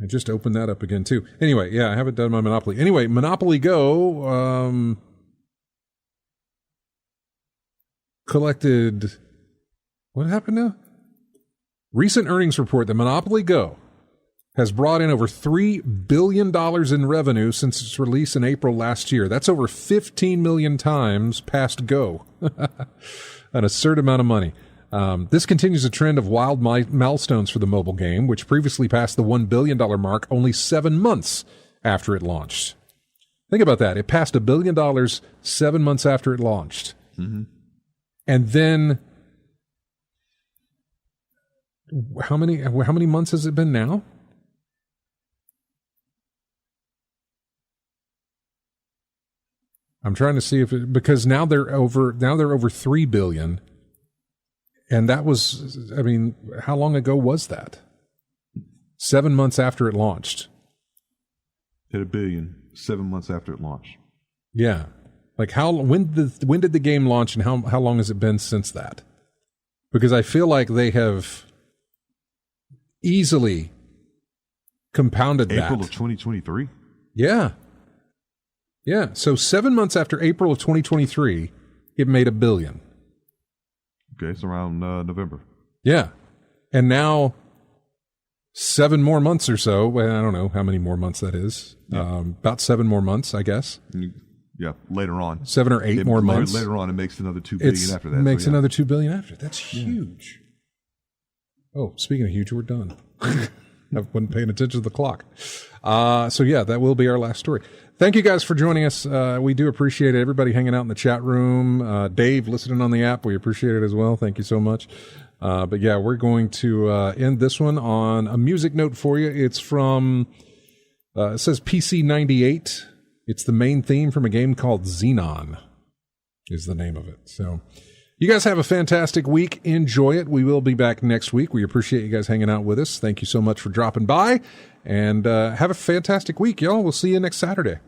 I just opened that up again, too. Anyway, yeah, I haven't done my Monopoly. Anyway, Monopoly Go collected... What happened now? Recent earnings report that Monopoly Go has brought in over $3 billion in revenue since its release in April last year. That's over 15 million times past Go. An absurd amount of money. This continues a trend of wild milestones for the mobile game, which previously passed the $1 billion mark only 7 months after it launched. Think about that. It passed $1 billion 7 months after it launched. Mm-hmm. And then, how many months has it been now? I'm trying to see because now they're over 3 billion. And that was, how long ago was that? 7 months after it launched. Hit $1 billion 7 months after it launched. Yeah. Like when did the game launch and how long has it been since that? Because I feel like they have easily compounded that. April of 2023? Yeah. Yeah. So 7 months after April of 2023, it made $1 billion. Okay, it's around November. Yeah. And now 7 more months or so. Well, I don't know how many more months that is. Yeah. About 7 more months, I guess. Yeah, later on. 7 or 8 more months. Later on, it makes another $2 billion after that. It makes another $2 billion after. That's huge. Oh, speaking of huge, we're done. I wasn't paying attention to the clock. So yeah, that will be our last story. Thank you guys for joining us. We do appreciate it. Everybody hanging out in the chat room. Dave listening on the app, we appreciate it as well. Thank you so much. But yeah, we're going to end this one on a music note for you. It's from, it says PC 98. It's the main theme from a game called Xenon is the name of it. So you guys have a fantastic week. Enjoy it. We will be back next week. We appreciate you guys hanging out with us. Thank you so much for dropping by, and have a fantastic week, y'all. We'll see you next Saturday.